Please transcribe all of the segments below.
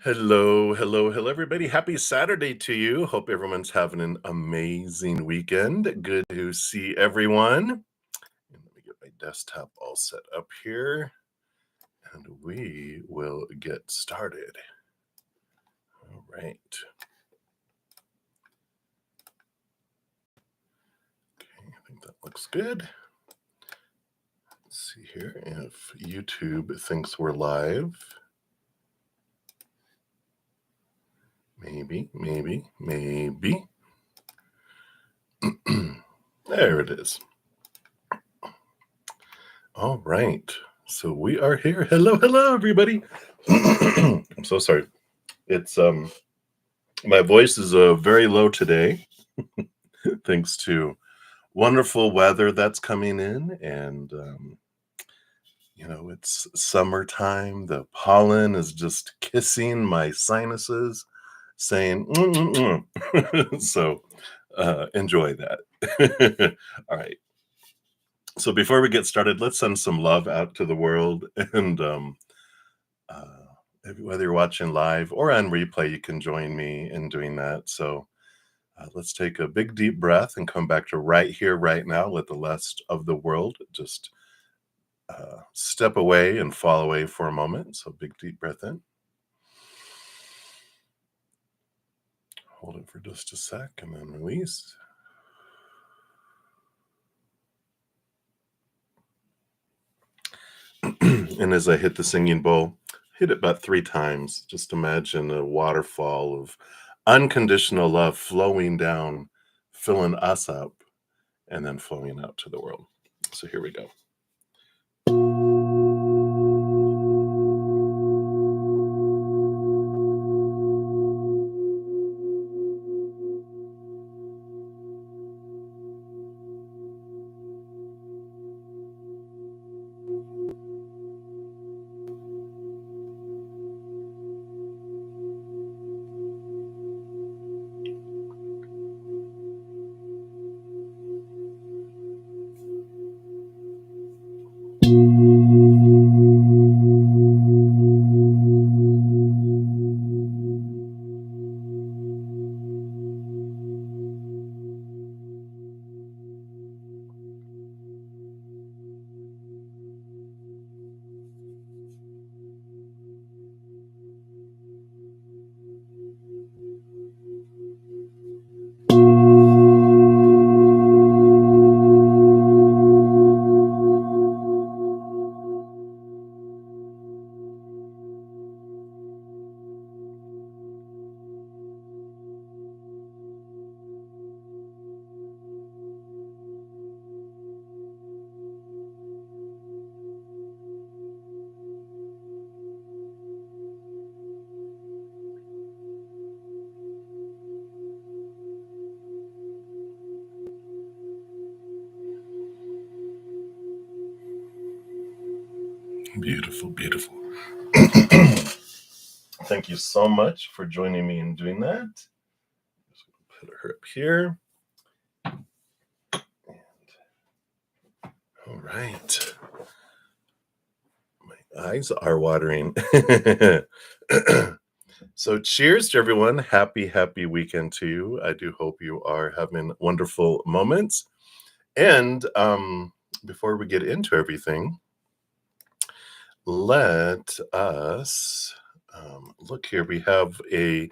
Hello, hello, hello, everybody. Happy Saturday to you. Hope everyone's having an amazing weekend. Good to see everyone. And let me get my desktop all set up here, and we will get started. All right. Okay, I think that looks good. Let's see here if YouTube thinks we're live. Maybe. There it is. All right. So we are here. Hello, everybody. I'm so sorry. It's my voice is very low today, thanks to wonderful weather that's coming in, and it's summertime. The pollen is just kissing my sinuses, saying, so enjoy that. All right. So before we get started, let's send some love out to the world. And whether you're watching live or on replay, you can join me in doing that. So let's take a big, deep breath and come back to right here, right now. Let the rest of the world just step away and fall away for a moment. So big, deep breath in. Hold it for just a sec and then release. And as I hit the singing bowl, hit it about 3 times. Just imagine a waterfall of unconditional love flowing down, filling us up, and then flowing out to the world. So here we go. Beautiful, beautiful. Thank you so much for joining me in doing that. Just put her up here. All right. My eyes are watering. So cheers to everyone. Happy weekend to you. I do hope you are having wonderful moments. And before we get into everything, let us look here. We have a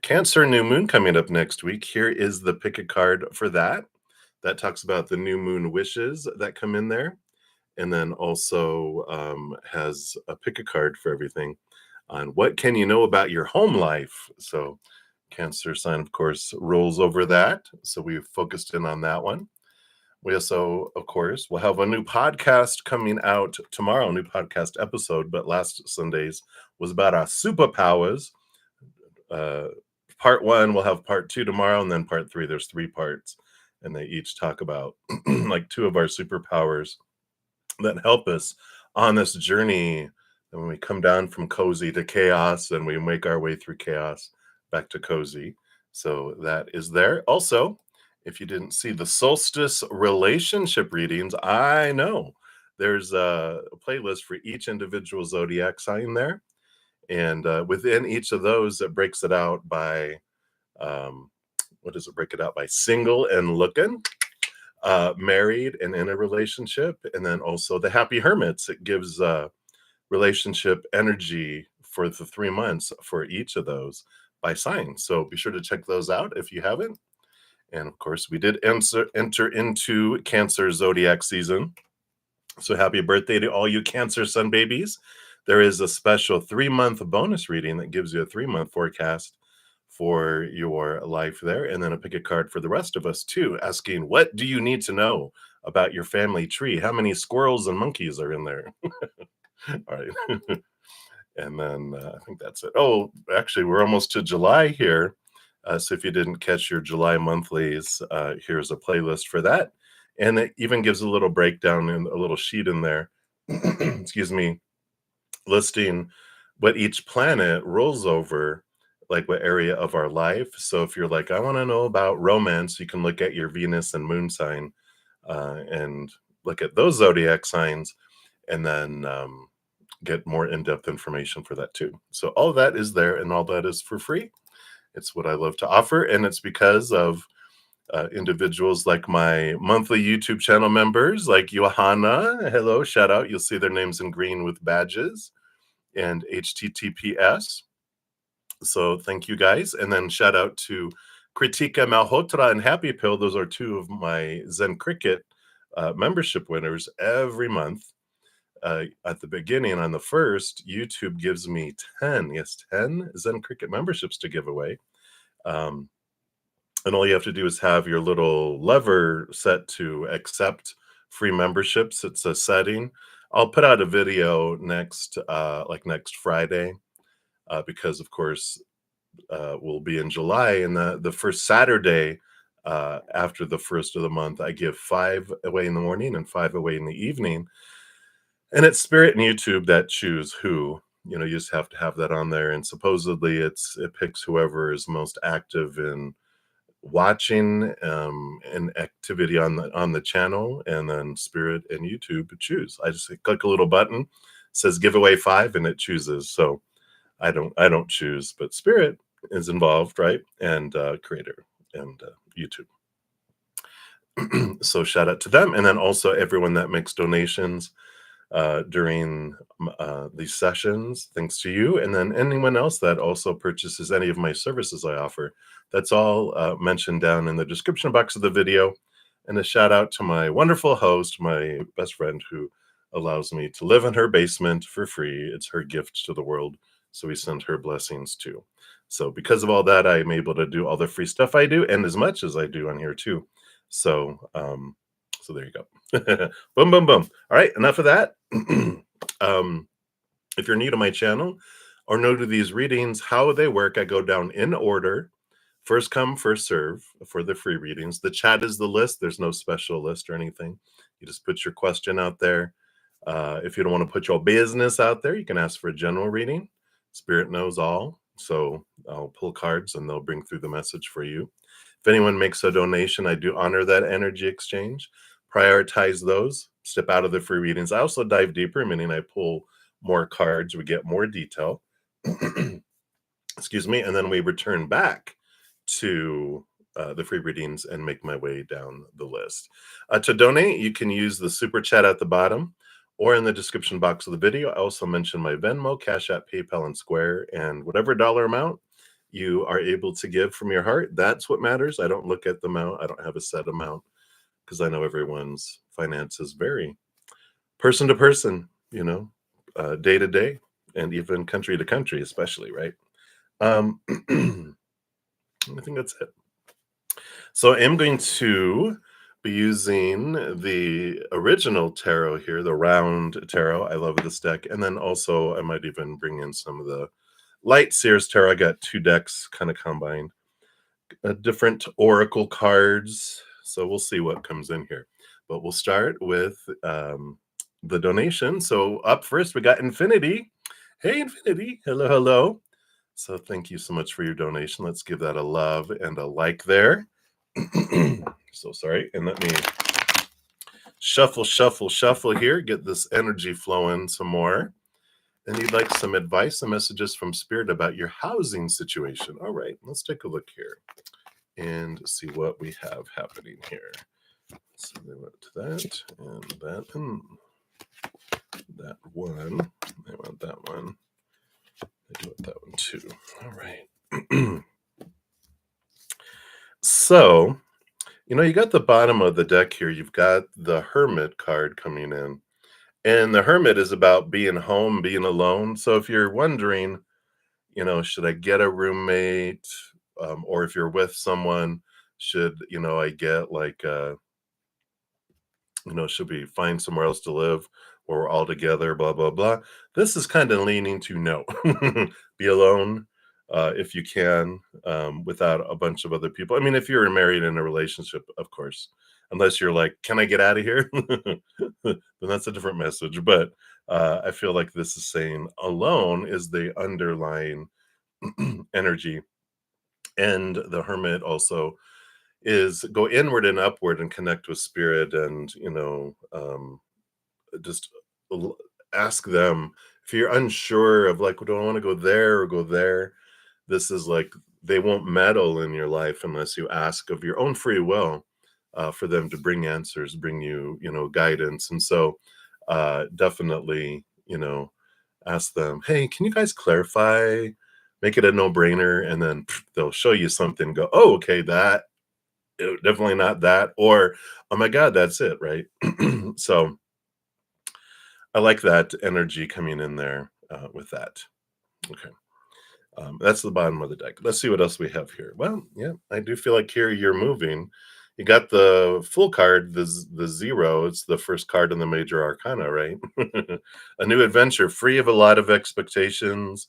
Cancer new moon coming up next week. Here is the pick a card for that. That talks about the new moon wishes that come in there. And then also has a pick a card for everything on what can you know about your home life. So Cancer sign, of course, rolls over that. So we focused in on that one. We also, of course, will have a new podcast coming out tomorrow, a new podcast episode. But last Sunday's was about our superpowers. Part 1, we'll have part 2 tomorrow, and then part 3. There's 3 parts, and they each talk about like 2 of our superpowers that help us on this journey. And when we come down from cozy to chaos, and we make our way through chaos back to cozy. So that is there. Also, if you didn't see the solstice relationship readings, I know there's a playlist for each individual zodiac sign there. And within each of those, it breaks it out by um, what does it break it out by? Single and looking, married and in a relationship, and then also the happy hermits. It gives relationship energy for the 3 months for each of those by sign. So be sure to check those out if you haven't. And of course, we did enter into Cancer zodiac season. So happy birthday to all you Cancer sun babies. There is a special 3-month bonus reading that gives you a 3-month forecast for your life there. And then a pick a card for the rest of us too, asking, what do you need to know about your family tree? How many squirrels and monkeys are in there? All right. And then I think that's it. Oh, actually, we're almost to July here. So if you didn't catch your July monthlies, here's a playlist for that. And it even gives a little breakdown and a little sheet in there, excuse me, listing what each planet rolls over, like what area of our life. So if you're like, I want to know about romance, you can look at your Venus and moon sign and look at those zodiac signs. And then get more in-depth information for that too. So all of that is there, and all that is for free. It's what I love to offer, and it's because of individuals like my monthly YouTube channel members, like Johanna. Hello, shout out. You'll see their names in green with badges and HTTPS. So thank you guys, and then shout out to Kritika Malhotra and Happy Pill. Those are two of my Zen Cricket membership winners every month. At the beginning on the first, YouTube gives me 10 Zen Cricket memberships to give away. And all you have to do is have your little lever set to accept free memberships. It's a setting. I'll put out a video next, like next Friday, because of course we'll be in July, and the first Saturday after the first of the month, I give 5 away in the morning and 5 away in the evening. And it's Spirit and YouTube that choose who. You know, you just have to have that on there. And supposedly it picks whoever is most active in watching and activity on the channel, and then Spirit and YouTube choose. I just click a little button, says give away 5, and it chooses. So I don't choose, but Spirit is involved, right? And Creator and YouTube. So shout out to them, and then also everyone that makes donations during these sessions, thanks to you. And then anyone else that also purchases any of my services I offer, that's all mentioned down in the description box of the video. And a shout out to my wonderful host, my best friend, who allows me to live in her basement for free. It's her gift to the world, so we send her blessings too. So because of all that, I'm able to do all the free stuff I do, and as much as I do on here too. So so there you go. Boom, boom, boom. All right, enough of that. If you're new to my channel or new to these readings, how they work, I go down in order. First come, first serve for the free readings. The chat is the list. There's no special list or anything. You just put your question out there. If you don't want to put your business out there, you can ask for a general reading. Spirit knows all. So I'll pull cards and they'll bring through the message for you. If anyone makes a donation, I do honor that energy exchange, prioritize those, step out of the free readings. I also dive deeper, meaning I pull more cards, we get more detail. Excuse me, and then we return back to the free readings and make my way down the list. To donate, you can use the super chat at the bottom or in the description box of the video. I also mentioned my Venmo, CashApp, PayPal, and Square, and whatever dollar amount you are able to give from your heart, that's what matters. I don't look at the amount. I don't have a set amount because I know everyone's finances vary person to person, you know, day to day, and even country to country, especially, right? I think that's it. So I'm going to be using the original tarot here, the round tarot. I love this deck. And then also I might even bring in some of the Light Sears tarot. I got 2 decks kind of combined, different oracle cards. So we'll see what comes in here. But we'll start with the donation. So up first, we got Infinity. Hey, Infinity. Hello, hello. So thank you so much for your donation. Let's give that a love and a like there. So sorry. And let me shuffle here, get this energy flowing some more. And you'd like some advice and messages from Spirit about your housing situation. All right, let's take a look here and see what we have happening here. So they went to that and that and that one. They want that one. They want that one too. All right. So, you got the bottom of the deck here. You've got the Hermit card coming in. And the Hermit is about being home, being alone. So if you're wondering, should I get a roommate? Or if you're with someone, should, I get like should we find somewhere else to live where we're all together, blah, blah, blah. This is kind of leaning to no. Be alone if you can, without a bunch of other people. I mean, if you're married in a relationship, of course, unless you're like, can I get out of here? Then that's a different message. But I feel like this is saying alone is the underlying energy. And the Hermit also is go inward and upward and connect with spirit and just l- ask them if you're unsure of like, do I want to go there or go there. This is like they won't meddle in your life unless you ask of your own free will, for them to bring answers, bring you guidance. And so definitely ask them, hey, can you guys clarify, make it a no-brainer, and then they'll show you something, go, oh, okay, that definitely not that, or oh my god, that's it, right? So I like that energy coming in there, with that. Okay, that's the bottom of the deck. Let's see what else we have here. Well, yeah, I do feel like here you're moving. You got the full card, the zero. It's the first card in the major arcana, right? A new adventure, free of a lot of expectations.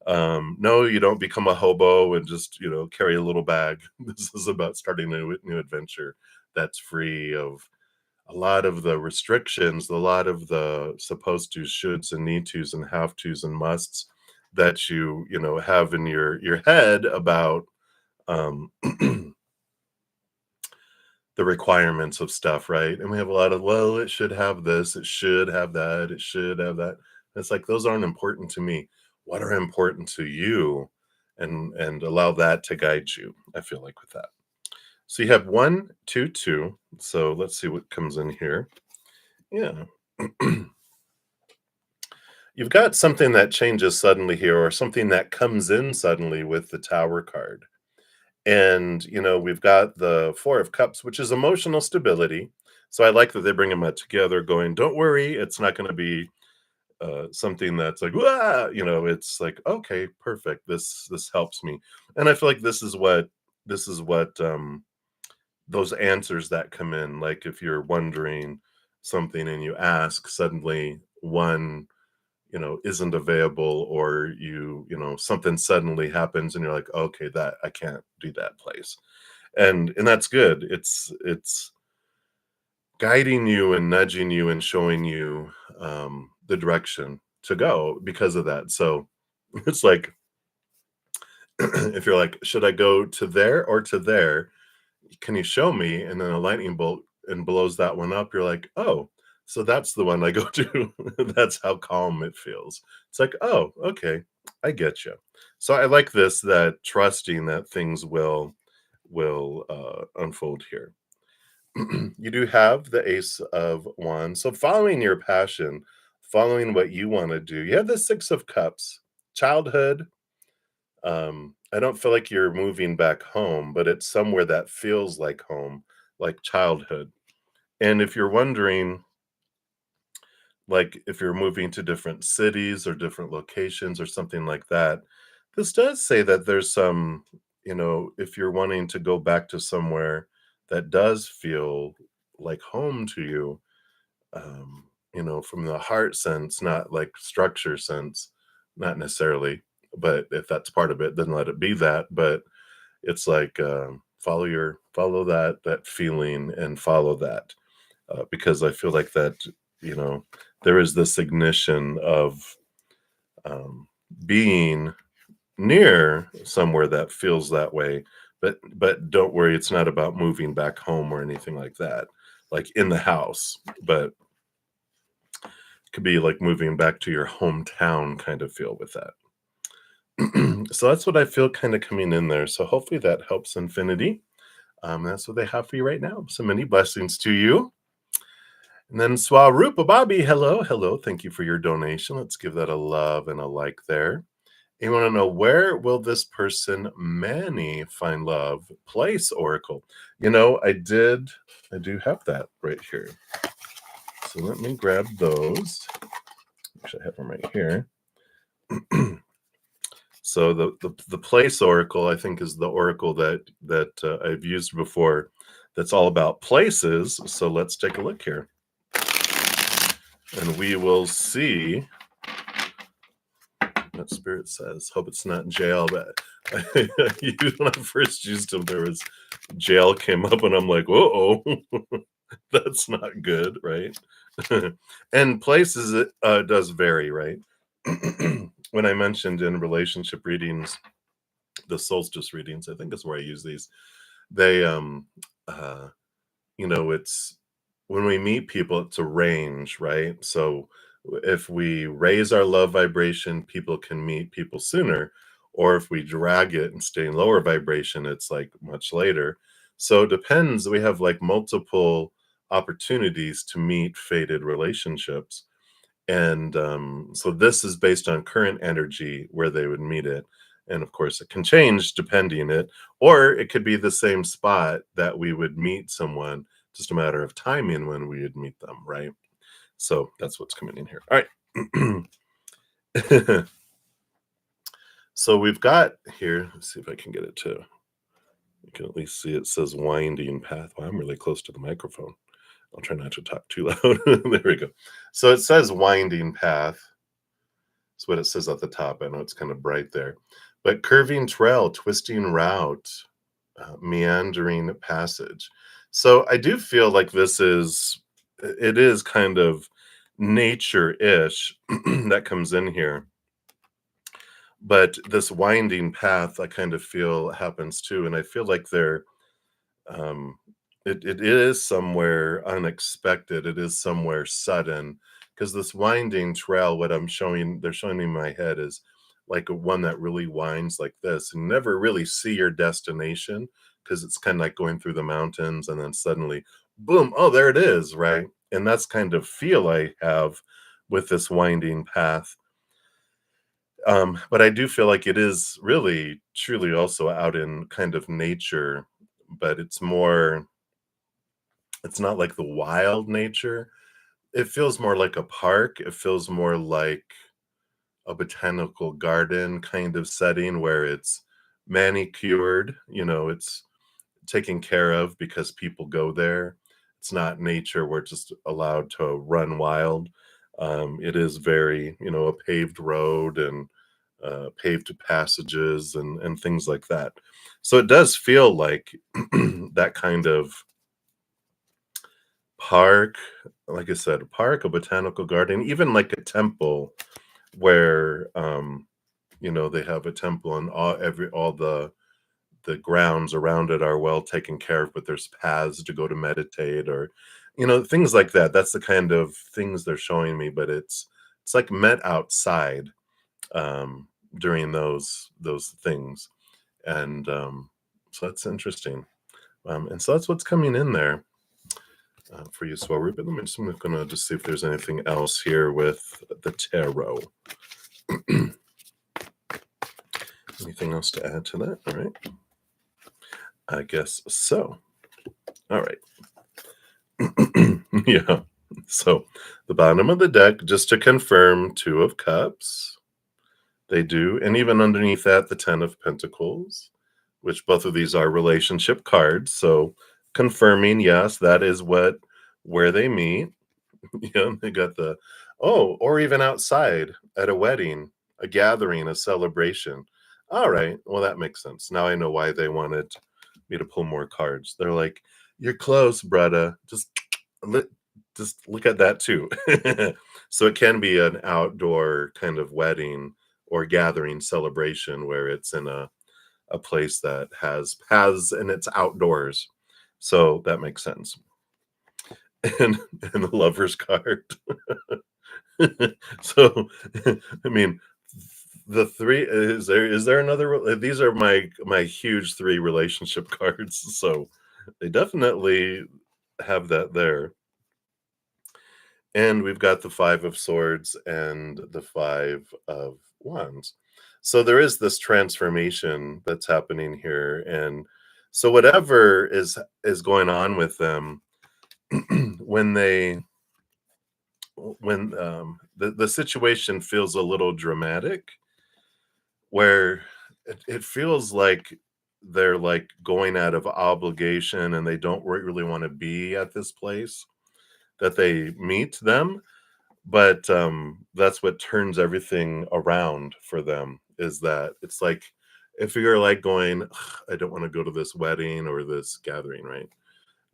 No, you don't become a hobo and just carry a little bag. This is about starting a new adventure that's free of a lot of the restrictions, a lot of the supposed to, shoulds, and need tos, and have tos, and musts that you have in your head about um, the requirements of stuff, right? And we have a lot of, well, it should have this, it should have that, it should have that. It's like those aren't important to me. What are important to you? And allow that to guide you. I feel like with that. So you have 1 2 2. So let's see what comes in here. Yeah. You've got something that changes suddenly here, or something that comes in suddenly with the Tower card. And, we've got the 4 of Cups, which is emotional stability. So I like that they bring them together going, don't worry, it's not going to be something that's like, "Wah!" It's like, okay, perfect. This helps me. And I feel like this is what those answers that come in, like if you're wondering something and you ask, suddenly one isn't available, or something suddenly happens and you're like, okay, that I can't do that place. And that's good. It's guiding you and nudging you and showing you the direction to go because of that. So it's like, if you're like, should I go to there or to there, can you show me? And then a lightning bolt and blows that one up. You're like, oh, so that's the one I go to. That's how calm it feels. It's like, oh, okay, I get you. So I like this, that trusting that things will unfold here. You do have the Ace of Wands. So following your passion, following what you want to do. You have the 6 of Cups, childhood. I don't feel like you're moving back home, but it's somewhere that feels like home, like childhood. And if you're wondering, like if you're moving to different cities or different locations or something like that, this does say that there's some, if you're wanting to go back to somewhere that does feel like home to you, from the heart sense, not like structure sense, not necessarily, but if that's part of it, then let it be that. But it's like, follow that feeling and follow that, because I feel like that, you know, there is this ignition of um, being near somewhere that feels that way. But don't worry, it's not about moving back home or anything like that, like in the house. But Could be like moving back to your hometown kind of feel with that. So that's what I feel kind of coming in there. So hopefully that helps Infinity. That's what they have for you right now. So many blessings to you. And then Swarupa Bobby, hello, hello. Thank you for your donation. Let's give that a love and a like there. You want to know, where will this person Manny find love? Place Oracle. I do have that right here. So let me grab those. Actually, I have them right here. So the place oracle, I think, is the oracle that I've used before. That's all about places. So let's take a look here, and we will see what Spirit says. Hope it's not jail, but when I first used them, there was jail came up, and I'm like, whoa, that's not good, right? And places it does vary, right? When I mentioned in relationship readings, the solstice readings, I think is where I use these. They it's when we meet people, it's a range, right? So if we raise our love vibration, people can meet people sooner, or if we drag it and stay in lower vibration, it's like much later. So it depends. We have like multiple opportunities to meet fated relationships, and so this is based on current energy where they would meet it. And of course, it can change depending it, or it could be the same spot that we would meet someone, just a matter of timing when we would meet them, right? So that's what's coming in here. All right. So we've got here, let's see if I can get it to, you can at least see it says winding path. Well, I'm really close to the microphone. I'll try not to talk too loud. There we go. So it says winding path. That's what it says at the top. I know it's kind of bright there. But curving trail, twisting route, meandering passage. So I do feel like it is kind of nature-ish that comes in here. But this winding path, I kind of feel happens too. And I feel like um, it is somewhere unexpected. It is somewhere sudden, because this winding trail, what they're showing me in my head is like a one that really winds like this, and you never really see your destination, because it's kind of like going through the mountains and then suddenly, boom, oh, there it is, right? And that's kind of feel I have with this winding path. But I do feel like it is really truly also out in kind of nature, but it's not like the wild nature. It feels more like a park. It feels more like a botanical garden kind of setting where it's manicured, it's taken care of because people go there. It's not nature where it's just allowed to run wild. It is very, a paved road and paved passages and things like that. So it does feel like that kind of park, like I said, a park, a botanical garden, even like a temple where they have a temple and all the grounds around it are well taken care of, but there's paths to go to meditate, or things like that. That's the kind of things they're showing me, but it's like met outside um during those things. And so that's interesting. And so that's what's coming in there for you, Swaru. But I'm going to just see if there's anything else here with the tarot. Anything else to add to that? All right. I guess so. All right. Yeah. So the bottom of the deck, just to confirm, Two of Cups. They do. And even underneath that, the Ten of Pentacles, which both of these are relationship cards. So confirming, yes, that is where they meet. Yeah, they got or even outside at a wedding, a gathering, a celebration. All right, well, that makes sense. Now I know why they wanted me to pull more cards. They're like, you're close, brudda. Just look at that too. So it can be an outdoor kind of wedding or gathering celebration where it's in a place that has paths and it's outdoors. So that makes sense. And the lover's card. So, I mean, the 3 is there another these are my huge 3 relationship cards, so they definitely have that there. And we've got the 5 of swords and the 5 of wands. So there is this transformation that's happening here, and so whatever is going on with them, when they when, the situation feels a little dramatic, where it feels like they're, like, going out of obligation and they don't really wanna be at this place, that they meet them. But, that's what turns everything around for them, is that it's like, if you're, like, going, "Ugh, I don't wanna go to this wedding or this gathering," right?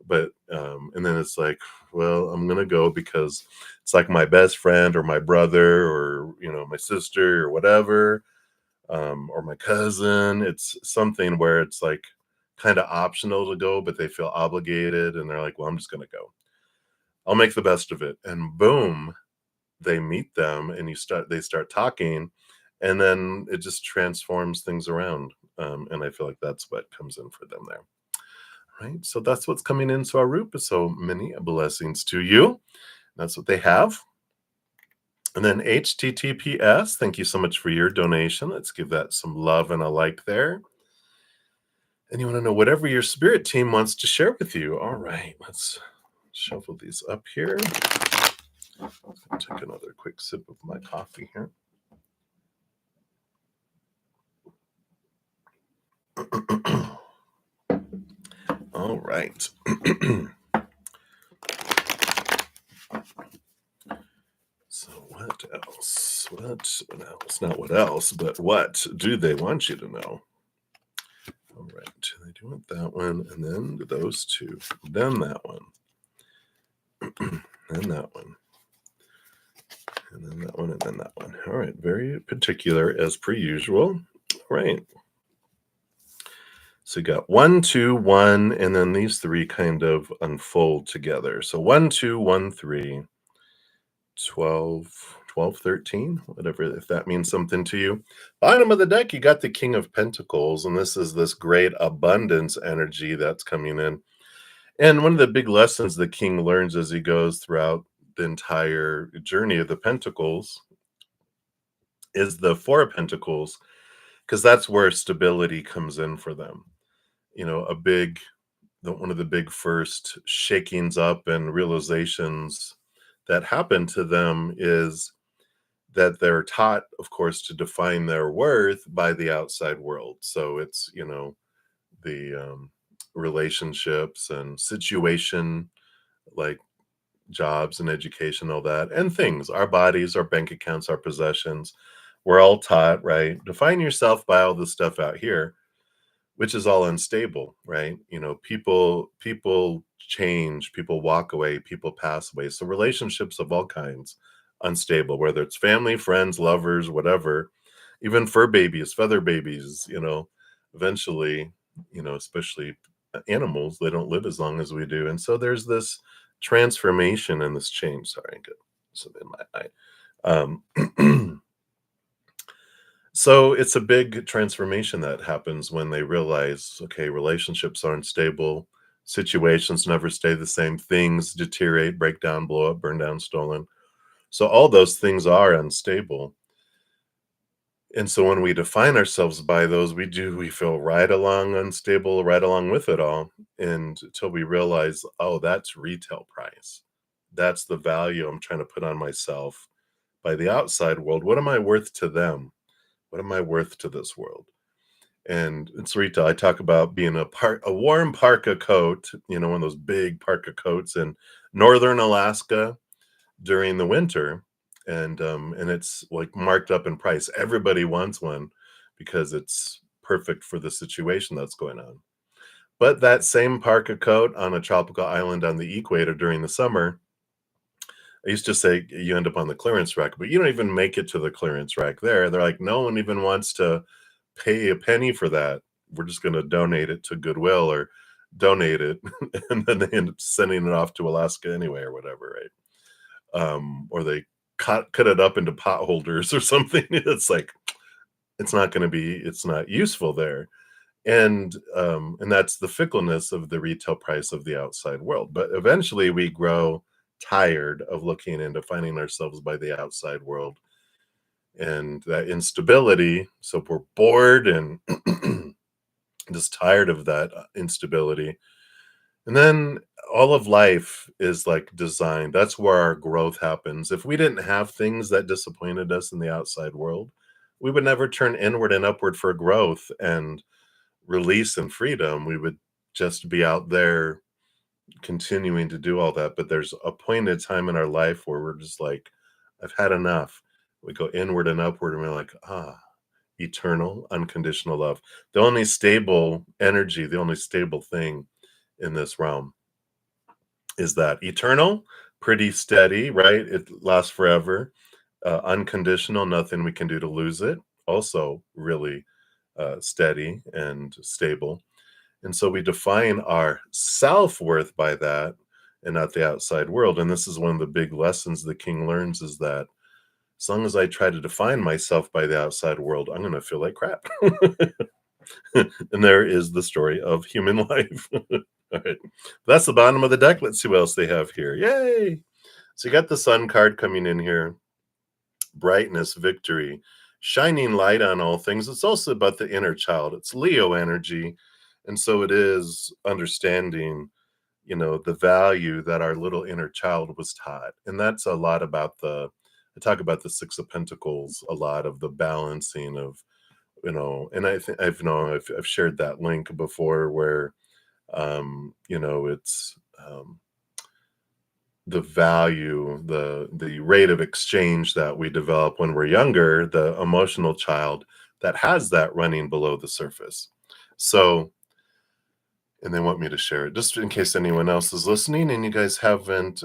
But, and then it's like, "Well, I'm gonna go because it's, like, my best friend or my brother or, my sister or whatever, or my cousin." It's something where it's, like, kinda optional to go, but they feel obligated, and they're like, "Well, I'm just gonna go. I'll make the best of it." And boom, they meet them and they start talking, and then it just transforms things around. And I feel like that's what comes in for them there, right? So that's what's coming into our root. So many blessings to you. That's what they have. And then HTTPS, thank you so much for your donation. Let's give that some love and a like there. And you want to know whatever your spirit team wants to share with you. All right, let's shuffle these up here. Take another quick sip of my coffee here. All right. So what else? What else? Not what else, but what do they want you to know? All right. They do want that one, and then those two, then that one, and that one, and then that one, and then that one. All right. Very particular as per usual. All right. So you got 1, 2, 1, and then these 3 kind of unfold together. So 1, 2, 1, 3, 12, 12, 13, whatever, if that means something to you. Bottom of the deck, you got the King of Pentacles, and this is this great abundance energy that's coming in. And one of the big lessons the king learns as he goes throughout the entire journey of the Pentacles is the Four of Pentacles, because that's where stability comes in for them. A big one of the big first shakings up and realizations that happen to them is that they're taught, of course, to define their worth by the outside world. So it's, the relationships and situation, like jobs and education, all that, and things, our bodies, our bank accounts, our possessions. We're all taught, right? Define yourself by all this stuff out here, which is all unstable, right? People change, people walk away, people pass away. So relationships of all kinds, unstable, whether it's family, friends, lovers, whatever, even fur babies, feather babies, eventually, especially animals, they don't live as long as we do. And so there's this transformation and this change. Sorry, I get some in my eye. So it's a big transformation that happens when they realize, okay, relationships aren't stable, situations never stay the same, things deteriorate, break down, blow up, burn down, stolen. So all those things are unstable. And so when we define ourselves by those, we feel right along unstable, right along with it all. And until we realize, oh, that's retail price. That's the value I'm trying to put on myself by the outside world. What am I worth to them? What am I worth to this world? And it's retail. I talk about being a warm parka coat, one of those big parka coats in northern Alaska during the winter, and it's like marked up in price. Everybody wants one because it's perfect for the situation that's going on. But that same parka coat on a tropical island on the equator during the summer, I used to say you end up on the clearance rack, but you don't even make it to the clearance rack there. They're like, no one even wants to pay a penny for that. We're just going to donate it to Goodwill or donate it. And then they end up sending it off to Alaska anyway or whatever, right? Or they cut it up into pot holders or something. It's like it's not useful there. And that's the fickleness of the retail price of the outside world. But eventually we grow tired of looking and defining ourselves by the outside world and that instability. So we're bored and just tired of that instability. And then all of life is like designed. That's where our growth happens. If we didn't have things that disappointed us in the outside world, we would never turn inward and upward for growth and release and freedom. We would just be out there continuing to do all that. But there's a point in time in our life where we're just like, I've had enough. We go inward and upward, and we're like, eternal, unconditional love. The only stable energy, the only stable thing in this realm is that eternal, pretty steady, right? It lasts forever. Unconditional, nothing we can do to lose it. Also, really steady and stable. And so we define our self worth by that and not the outside world. And this is one of the big lessons the king learns is that as long as I try to define myself by the outside world, I'm going to feel like crap. And there is the story of human life. All right. That's the bottom of the deck. Let's see what else they have here. Yay. So you got the sun card coming in here. Brightness, victory, shining light on all things. It's also about the inner child. It's Leo energy. And so it is understanding, the value that our little inner child was taught. And that's a lot about I talk about the Six of Pentacles, a lot of the balancing of, and I think I've shared that link before where, it's, the value, the rate of exchange that we develop when we're younger, the emotional child that has that running below the surface. So, and they want me to share it just in case anyone else is listening and you guys haven't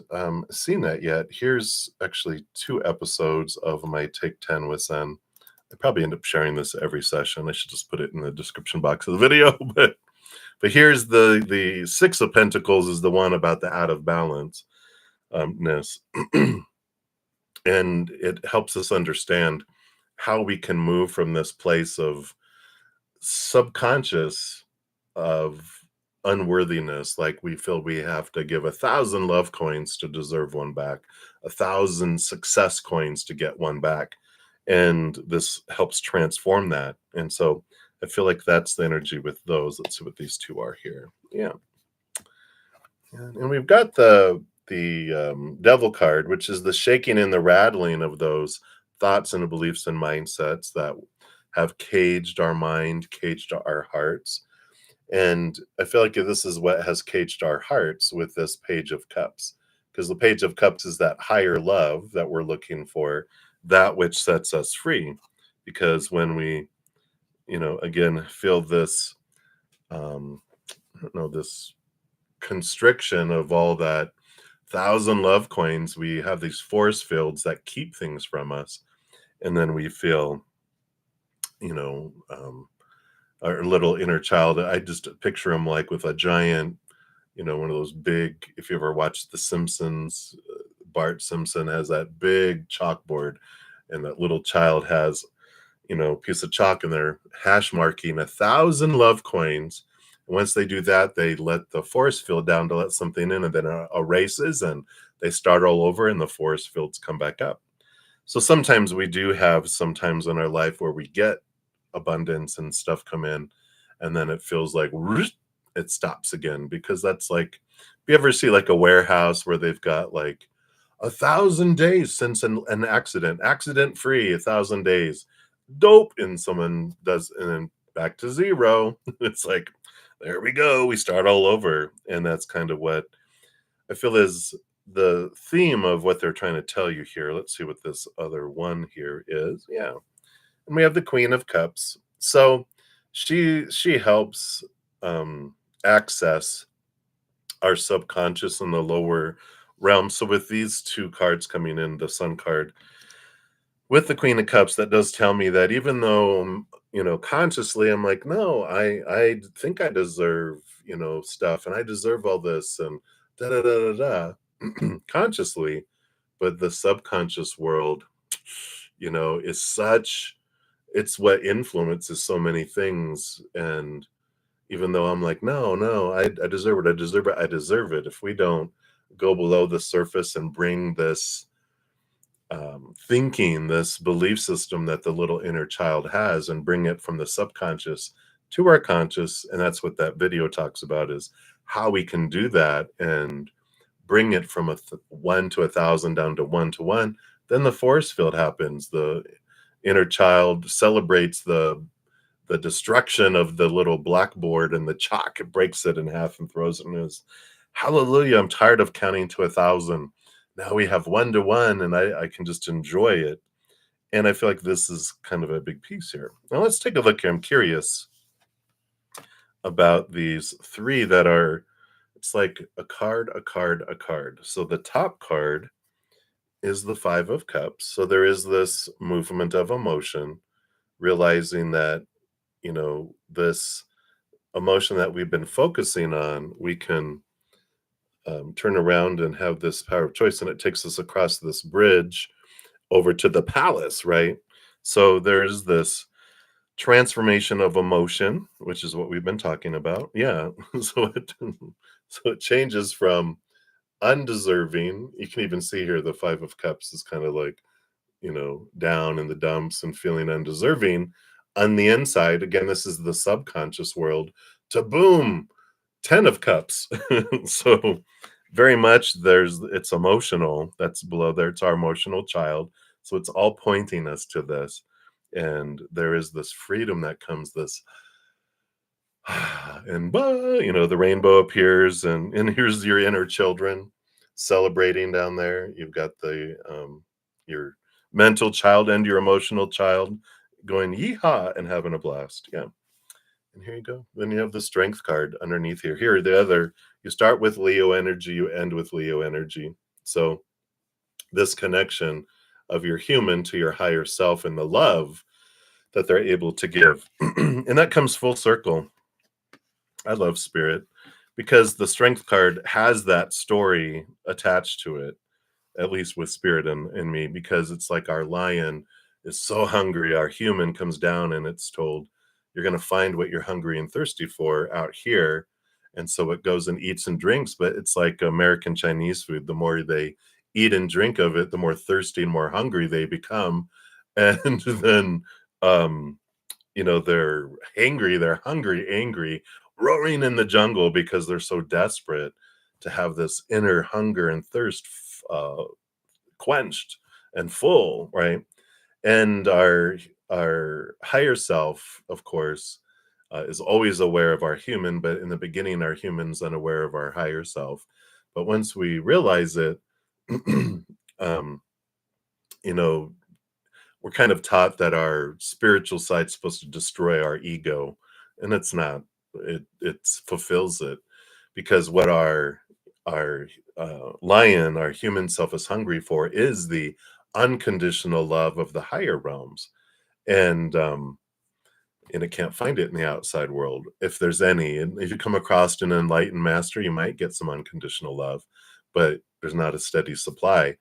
seen that yet. Here's actually 2 episodes of my Take 10 with Zen. I probably end up sharing this every session. I should just put it in the description box of the video. But here's the Six of Pentacles is the one about the out of balance ness. And it helps us understand how we can move from this place of subconscious of unworthiness, like we feel we have to give 1,000 love coins to deserve one back, 1,000 success coins to get one back, and this helps transform that. And so I feel like that's the energy with those. Let's see what these two are here. Yeah. And we've got the devil card, which is the shaking and the rattling of those thoughts and beliefs and mindsets that have caged our mind, caged our hearts. And I feel like this is what has caged our hearts with this Page of Cups, because the Page of Cups is that higher love that we're looking for, that which sets us free. Because when we, again, feel this, this constriction of all that 1,000 love coins, we have these force fields that keep things from us. And then we feel, our little inner child. I just picture him like with a giant, one of those big, if you ever watched The Simpsons, Bart Simpson has that big chalkboard, and that little child has, a piece of chalk and they're hash marking 1,000 love coins. And once they do that, they let the force field down to let something in, and then it erases and they start all over and the force fields come back up. So sometimes we do have sometimes in our life where we get abundance and stuff come in, and then it feels like it stops again, because that's like, if you ever see like a warehouse where they've got like 1,000 days since an accident free, 1,000 days, dope, and someone does, and then back to zero. It's like, there we go, we start all over. And that's kind of what I feel is the theme of what they're trying to tell you here. Let's see what this other one here is. Yeah. And we have the Queen of Cups. So she helps access our subconscious in the lower realm. So with these 2 cards coming in, the Sun card with the Queen of Cups, that does tell me that even though, consciously I'm like, no, I think I deserve, stuff, and I deserve all this, and da da da da da. Consciously, but the subconscious world, is such it's what influences so many things. And even though I'm like, no, no, I deserve it, I deserve it, I deserve it. If we don't go below the surface and bring this thinking, this belief system that the little inner child has, and bring it from the subconscious to our conscious, and that's what that video talks about, is how we can do that and bring it from one to 1,000 down to one. Then the force field happens. The inner child celebrates the destruction of the little blackboard and the chalk. It breaks it in half and throws it in his. Hallelujah! I'm tired of counting to 1,000. Now we have one to one, and I can just enjoy it. And I feel like this is kind of a big piece here. Now let's take a look here. I'm curious about these three that are. It's like a card, a card, a card. So the top card is the Five of Cups. So there is this movement of emotion, realizing that, this emotion that we've been focusing on, we can turn around and have this power of choice. And it takes us across this bridge over to the palace, right? So there's this transformation of emotion, which is what we've been talking about. Yeah. So it changes from undeserving. You can even see here the Five of Cups is kind of like, down in the dumps and feeling undeserving on the inside. Again, this is the subconscious world, to boom, 10 of Cups. So very much it's emotional. That's below there. It's our emotional child. So it's all pointing us to this. And there is this freedom that comes, this and the rainbow appears, and here's your inner children celebrating down there. You've got the your mental child and your emotional child going yeehaw and having a blast. Yeah. And here you go. Then you have the strength card underneath here. Here, the other, you start with Leo energy, you end with Leo energy. So this connection of your human to your higher self and the love that they're able to give. And that comes full circle. I love spirit because the strength card has that story attached to it, at least with spirit in me, because it's like our lion is so hungry. Our human comes down and it's told, you're going to find what you're hungry and thirsty for out here. And so it goes and eats and drinks, but it's like American Chinese food. The more they eat and drink of it, the more thirsty and more hungry they become. And then, they're angry, they're hungry, angry, roaring in the jungle because they're so desperate to have this inner hunger and thirst quenched and full, right? And our higher self, of course, is always aware of our human, but in the beginning, our human's unaware of our higher self. But once we realize it, um, you know, we're kind of taught that our spiritual side's supposed to destroy our ego, and it's not. It fulfills it, because what our lion, our human self, is hungry for is the unconditional love of the higher realms, and it can't find it in the outside world, if there's any. And if you come across an enlightened master, you might get some unconditional love, but there's not a steady supply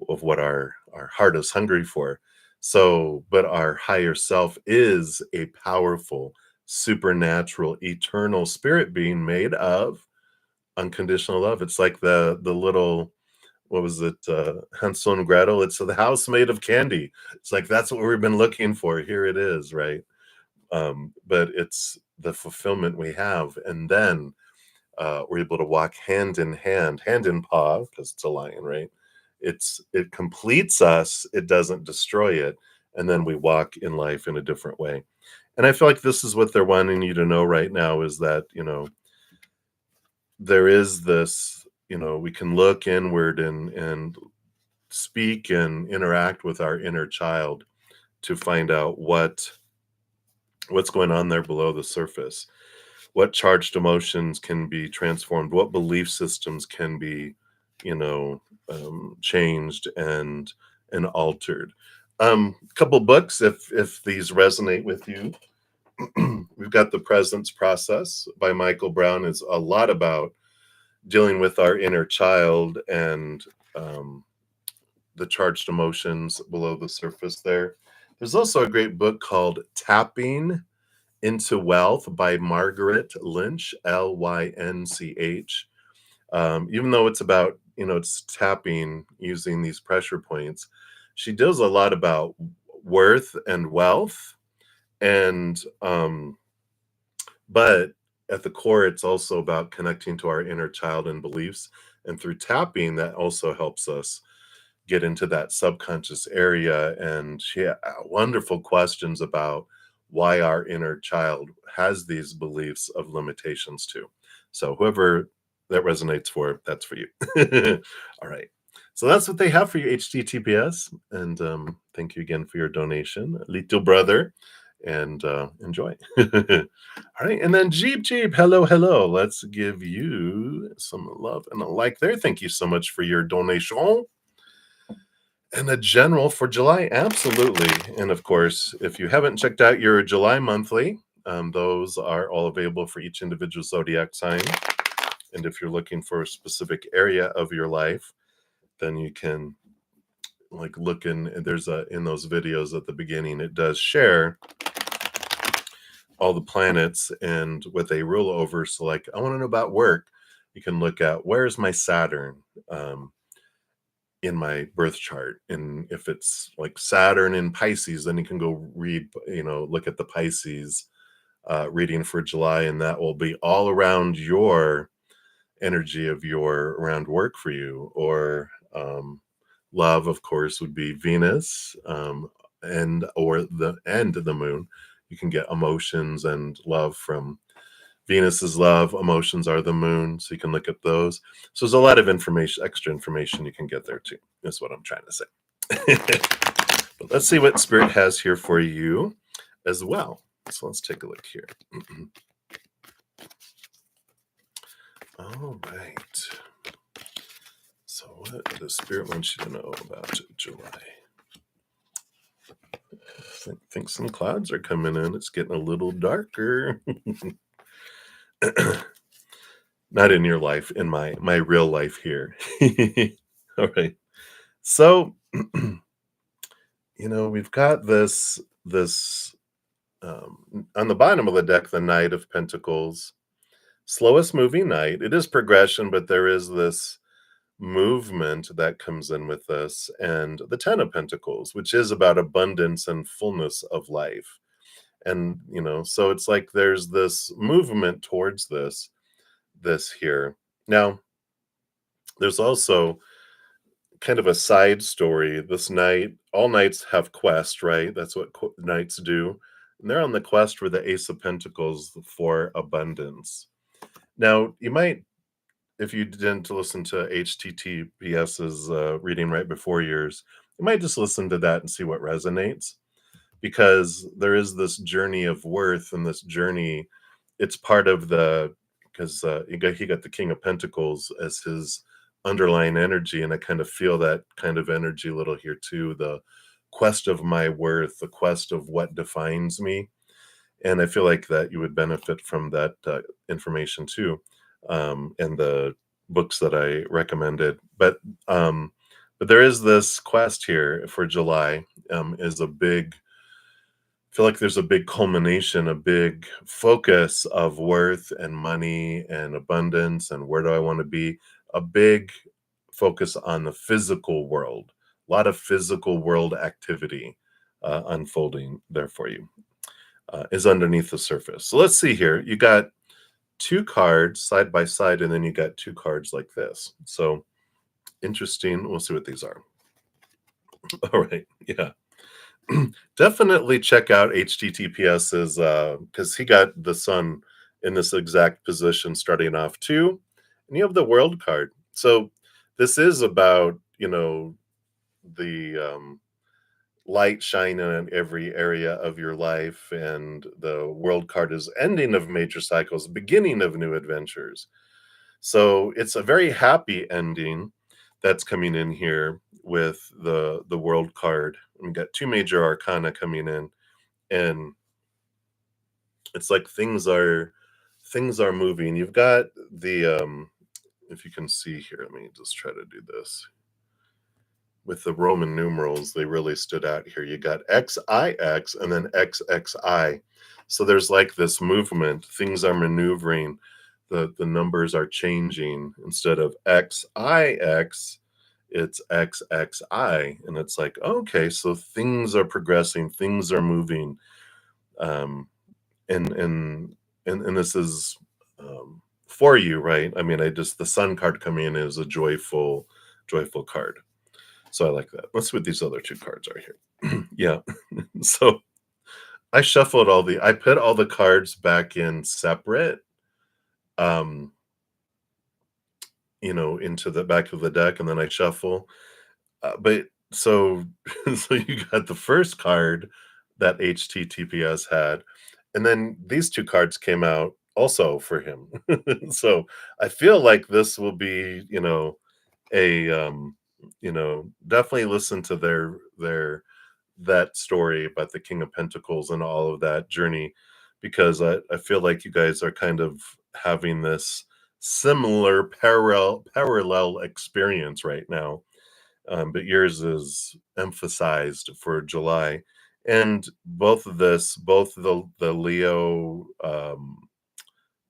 of what our heart is hungry for. So, but our higher self is a powerful, supernatural, eternal spirit being made of unconditional love. It's like the little, what was it, Hansel and Gretel? It's the house made of candy. It's like that's what we've been looking for. Here it is, right? But it's the fulfillment we have, and then we're able to walk hand in hand, hand in paw, because it's a lion, right? It completes us, it doesn't destroy it, and then we walk in life in a different way. And I feel like this is what they're wanting you to know right now, is that, there is this, we can look inward and speak and interact with our inner child to find out what's going on there below the surface, what charged emotions can be transformed, what belief systems can be, changed and altered. Couple books, if these resonate with you. We've got The Presence Process by Michael Brown. Is a lot about dealing with our inner child and the charged emotions below the surface there. There's also a great book called Tapping into Wealth by Margaret Lynch, Lynch. Even though it's about, it's tapping using these pressure points, she does a lot about worth and wealth. And, but at the core, it's also about connecting to our inner child and beliefs. And through tapping, that also helps us get into that subconscious area. And she had wonderful questions about why our inner child has these beliefs of limitations too. So whoever that resonates for, that's for you. All right. So that's what they have for you, HTTPS. And thank you again for your donation, little brother. And enjoy. All right. And then Jeep, hello, hello. Let's give you some love and a like there. Thank you so much for your donation. And a general for July, absolutely. And of course, if you haven't checked out your July monthly, those are all available for each individual zodiac sign. And if you're looking for a specific area of your life, then you can look in. There's in those videos at the beginning, it does share all the planets and what they rule over. So, like, I want to know about work. You can look at where's my Saturn. In my birth chart, and if it's like Saturn in Pisces, then you can go read, look at the Pisces reading for July, and that will be all around your energy of your around work for you. Or love, of course, would be Venus, and or the end of the moon. You can get emotions and love from Venus is love, emotions are the moon. So you can look at those. So there's a lot of information, extra information you can get there too, is what I'm trying to say. But let's see what Spirit has here for you as well. So let's take a look here. All right. So what does Spirit want you to know about July? I think some clouds are coming in. It's getting a little darker. Not in your life, in my real life here. All right. So, we've got this on the bottom of the deck, the Knight of Pentacles, slowest moving knight. It is progression, but there is this movement that comes in with this, and the Ten of Pentacles, which is about abundance and fullness of life. And so it's like there's this movement towards this here. Now, there's also kind of a side story. This knight, all knights have quests, right? That's what knights do. And they're on the quest for the Ace of Pentacles for abundance. Now, you might, if you didn't listen to HTTPS's reading right before yours, you might just listen to that and see what resonates. Because there is this journey of worth, and this journey, it's part of because he got the King of Pentacles as his underlying energy, and I kind of feel that kind of energy a little here too, the quest of my worth, the quest of what defines me. And I feel like that you would benefit from that information too, and the books that I recommended. But there is this quest here for July, is a big, feel like there's a big culmination, a big focus of worth and money and abundance and where do I want to be, a big focus on the physical world, a lot of physical world activity unfolding there for you, is underneath the surface. So let's see here. You got two cards side by side, and then you got two cards like this. So interesting. We'll see what these are. All right. Yeah. Definitely check out HTTPS's, because he got the sun in this exact position starting off too. And you have the world card. So this is about, the light shining in every area of your life. And the world card is ending of major cycles, beginning of new adventures. So it's a very happy ending that's coming in here with the world card. We've got two major arcana coming in, and it's like things are moving. You've got the if you can see here, let me just try to do this. with the Roman numerals, they really stood out here. You got XIX and then XXI. So there's like this movement, things are maneuvering, the numbers are changing. Instead of XIX, it's XXI. And it's like, okay, so things are progressing, things are moving. Um, and and and this is for you, right? I mean, I just the sun card coming in is a joyful card. So I like that. Let's see what these other two cards are here. Yeah. So I put all the cards back in separate, um, into the back of the deck, and then I shuffle. But so so you got the first card that HTTPS had, and then these two cards came out also for him. So I feel like this will be, a definitely listen to their that story about the King of Pentacles and all of that journey, because I feel like you guys are kind of having this similar parallel experience right now, but yours is emphasized for July. And both the Leo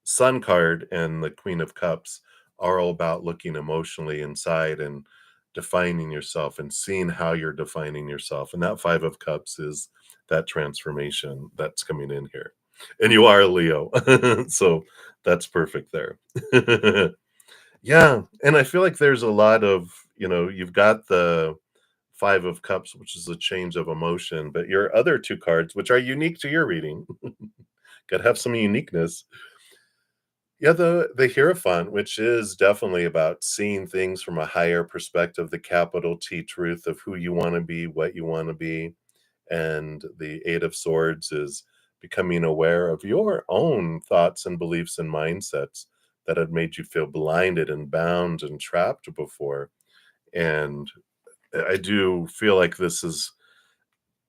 Sun card and the Queen of Cups are all about looking emotionally inside and defining yourself and seeing how you're defining yourself. And that Five of Cups is that transformation that's coming in here. And you are a Leo. So that's perfect there. Yeah. And I feel like there's a lot of, you've got the Five of Cups, which is a change of emotion, but your other two cards, which are unique to your reading, got to have some uniqueness. Yeah, the Hierophant, which is definitely about seeing things from a higher perspective, the capital T truth of who you want to be, what you want to be. And the Eight of Swords is becoming aware of your own thoughts and beliefs and mindsets that had made you feel blinded and bound and trapped before. And I do feel like this is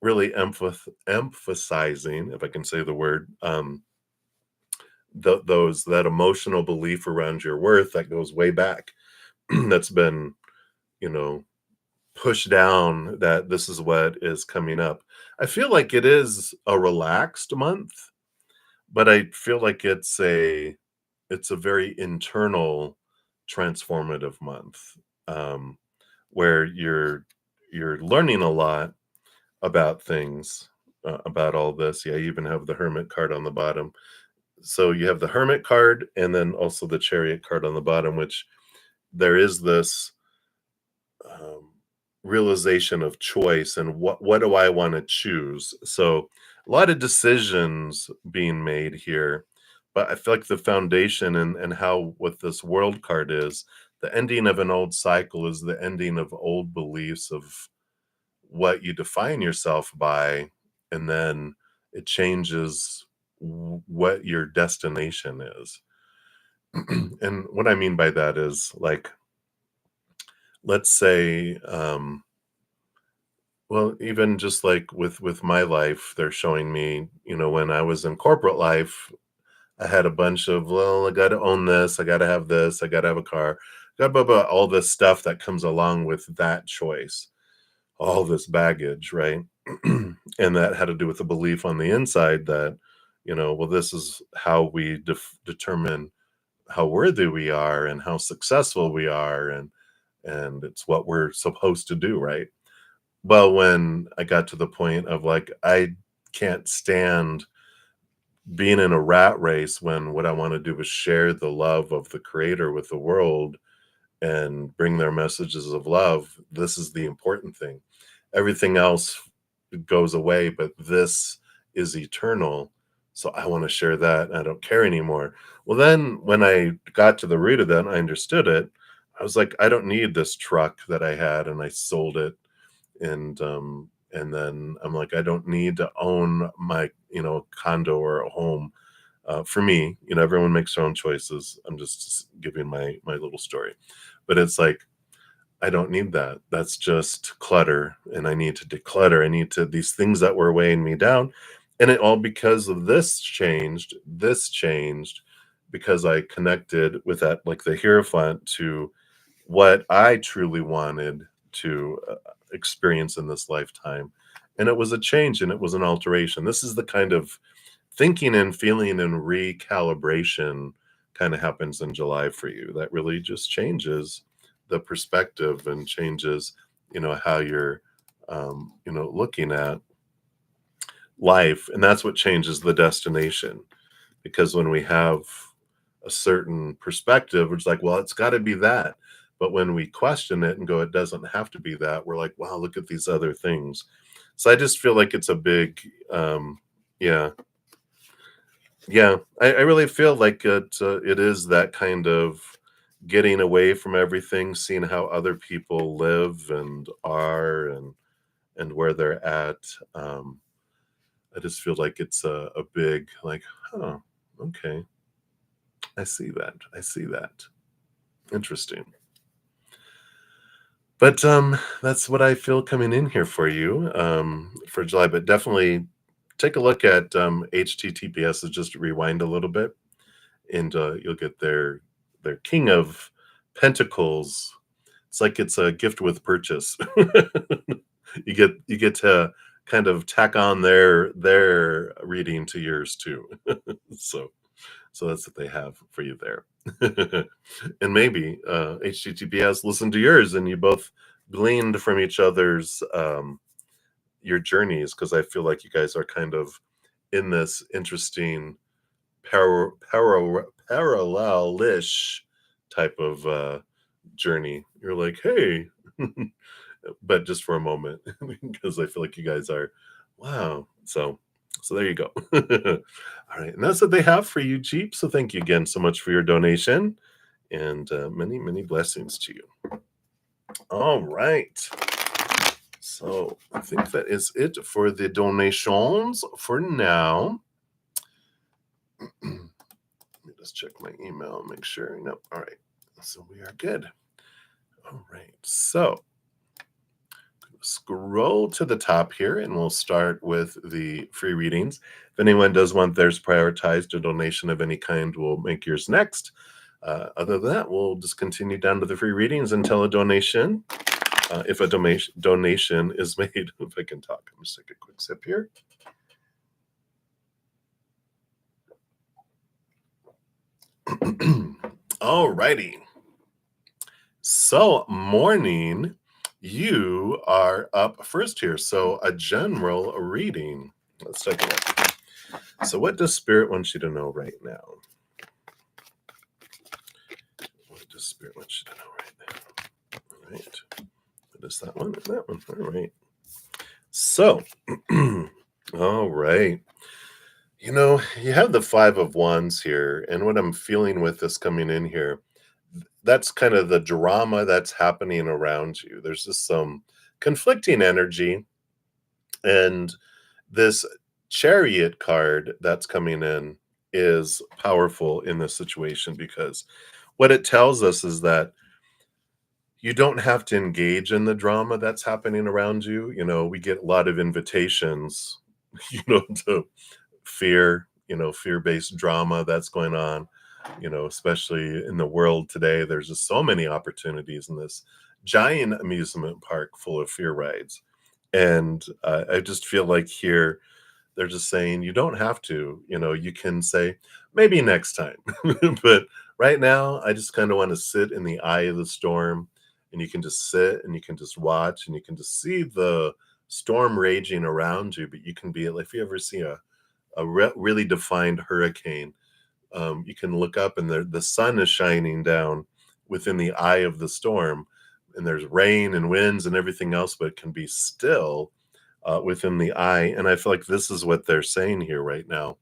really emphasizing, if I can say the word, those that emotional belief around your worth that goes way back, that's been, you know pushed down, that this is what is coming up. I feel like it is a relaxed month, but I feel like it's a very internal transformative month, um where you're learning a lot about things, about all this. Yeah, you even have the Hermit card on the bottom. So you have the Hermit card and then also the Chariot card on the bottom, which there is this um, realization of choice and what do I want to choose. So a lot of decisions being made here, but I feel like the foundation and how what this World card is, the ending of an old cycle is the ending of old beliefs of what you define yourself by, and then it changes what your destination is. And what I mean by that is, like, let's say, well, even just like with my life, they're showing me, when I was in corporate life, I had a bunch of, well, I got to own this, I got to have this, I got to have a car, got blah, blah, all this stuff that comes along with that choice, all this baggage, right? And that had to do with the belief on the inside that, well, this is how we determine how worthy we are and how successful we are, and it's what we're supposed to do, right? Well, when I got to the point of, like, I can't stand being in a rat race when what I want to do is share the love of the creator with the world and bring their messages of love. This is the important thing. Everything else goes away, but this is eternal. So I want to share that. I don't care anymore. Well, then when I got to the root of that, I understood it. I was like, I don't need this truck that I had, and I sold it. And then I'm like, I don't need to own my, condo or a home. For me, everyone makes their own choices. I'm just giving my little story, but it's like, I don't need that. That's just clutter, and I need to declutter. I need to these things that were weighing me down, and it all because of this changed. This changed because I connected with that, like the Hierophant, to what I truly wanted to. experience in this lifetime. And it was a change and it was an alteration. This is the kind of thinking and feeling and recalibration kind of happens in July for you. That really just changes the perspective and changes, how you're, looking at life. And that's what changes the destination. Because when we have a certain perspective, it's like, well, it's got to be that. But when we question it and go, it doesn't have to be that, we're like, wow, look at these other things. So I just feel like it's a big, yeah, yeah. I really feel like it is that kind of getting away from everything, seeing how other people live and are, and where they're at. I just feel like it's a big, like, oh, okay, I see that. I see that. Interesting. But that's what I feel coming in here for you for July. But definitely take a look at HTTPS. Just rewind a little bit, and you'll get their King of Pentacles. It's like it's a gift with purchase. You get to kind of tack on their reading to yours too. so so that's what they have for you there. And maybe HTTPS listened to yours and you both gleaned from each other's your journeys, because I feel like you guys are kind of in this interesting parallelish type of journey. You're like, hey, but just for a moment, because I feel like you guys are, wow. So there you go. All right, and that's what they have for you, Jeep. So thank you again so much for your donation, and many many blessings to you. All right. So I think that is it for the donations for now. Let me just check my email, make sure. Nope. All right. So we are good. All right. So scroll to the top here and we'll start with the free readings. If anyone does want theirs prioritized, a donation of any kind will make yours next. Other than that, we'll just continue down to the free readings until a donation, if a donation is made. If I can talk, I'm just take a quick sip here. All righty. So morning, you are up first here. So a general reading. Let's take a look. So what does Spirit want you to know right now? What does Spirit want you to know right now? All right. What is that one and that one? All right. So, all right. You have the Five of Wands here. And what I'm feeling with this coming in here, that's kind of the drama that's happening around you. There's just some conflicting energy. And this Chariot card that's coming in is powerful in this situation, because what it tells us is that you don't have to engage in the drama that's happening around you. We get a lot of invitations, to fear-based drama that's going on, especially in the world today. There's just so many opportunities in this giant amusement park full of fear rides. And I just feel like here they're just saying you don't have to, you can say maybe next time. But right now, I just kind of want to sit in the eye of the storm, and you can just sit and you can just watch and you can just see the storm raging around you. But you can be like, if you ever see a really defined hurricane, you can look up and the sun is shining down within the eye of the storm, and there's rain and winds and everything else, but it can be still within the eye. And I feel like this is what they're saying here right now,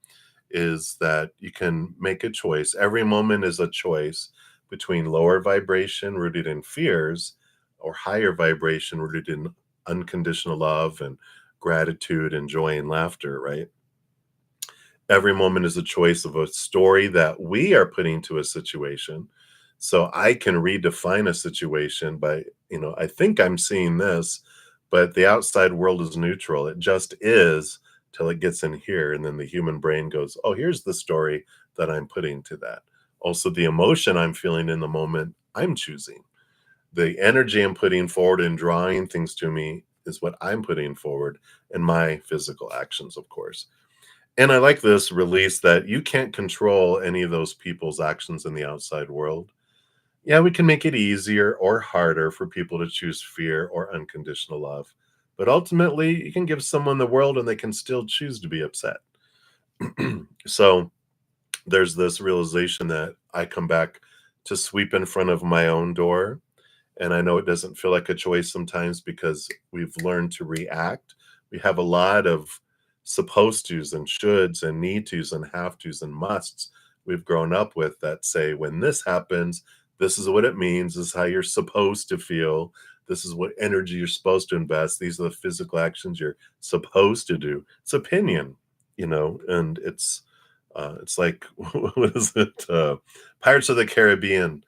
is that you can make a choice. Every moment is a choice between lower vibration rooted in fears or higher vibration rooted in unconditional love and gratitude and joy and laughter, right? Every moment is a choice of a story that we are putting to a situation. So I can redefine a situation by, I think I'm seeing this, but the outside world is neutral. It just is till it gets in here. And then the human brain goes, oh, here's the story that I'm putting to that. Also, the emotion I'm feeling in the moment, I'm choosing. the energy I'm putting forward and drawing things to me is what I'm putting forward in my physical actions, of course. And I like this release that you can't control any of those people's actions in the outside world. Yeah, we can make it easier or harder for people to choose fear or unconditional love. But ultimately, you can give someone the world and they can still choose to be upset. So there's this realization that I come back to sweep in front of my own door. And I know it doesn't feel like a choice sometimes because we've learned to react. We have a lot of supposed tos and shoulds and need tos and have tos and musts we've grown up with that say, when this happens, this is what it means. This is how you're supposed to feel. This is what energy you're supposed to invest. These are the physical actions you're supposed to do. It's opinion, and it's like what is it? Pirates of the Caribbean.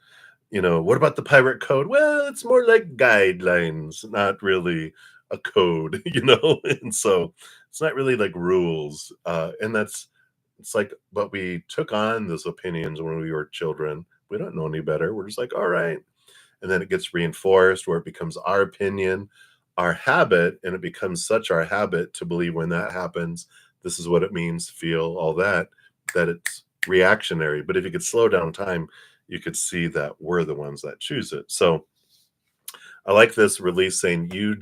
What about the pirate code? Well, it's more like guidelines, not really a code, And so it's not really like rules. And it's like, but we took on those opinions when we were children. We don't know any better. We're just like, all right. And then it gets reinforced where it becomes our opinion, our habit, and it becomes such our habit to believe when that happens, this is what it means, feel all that it's reactionary. But if you could slow down time, you could see that we're the ones that choose it. So I like this release saying you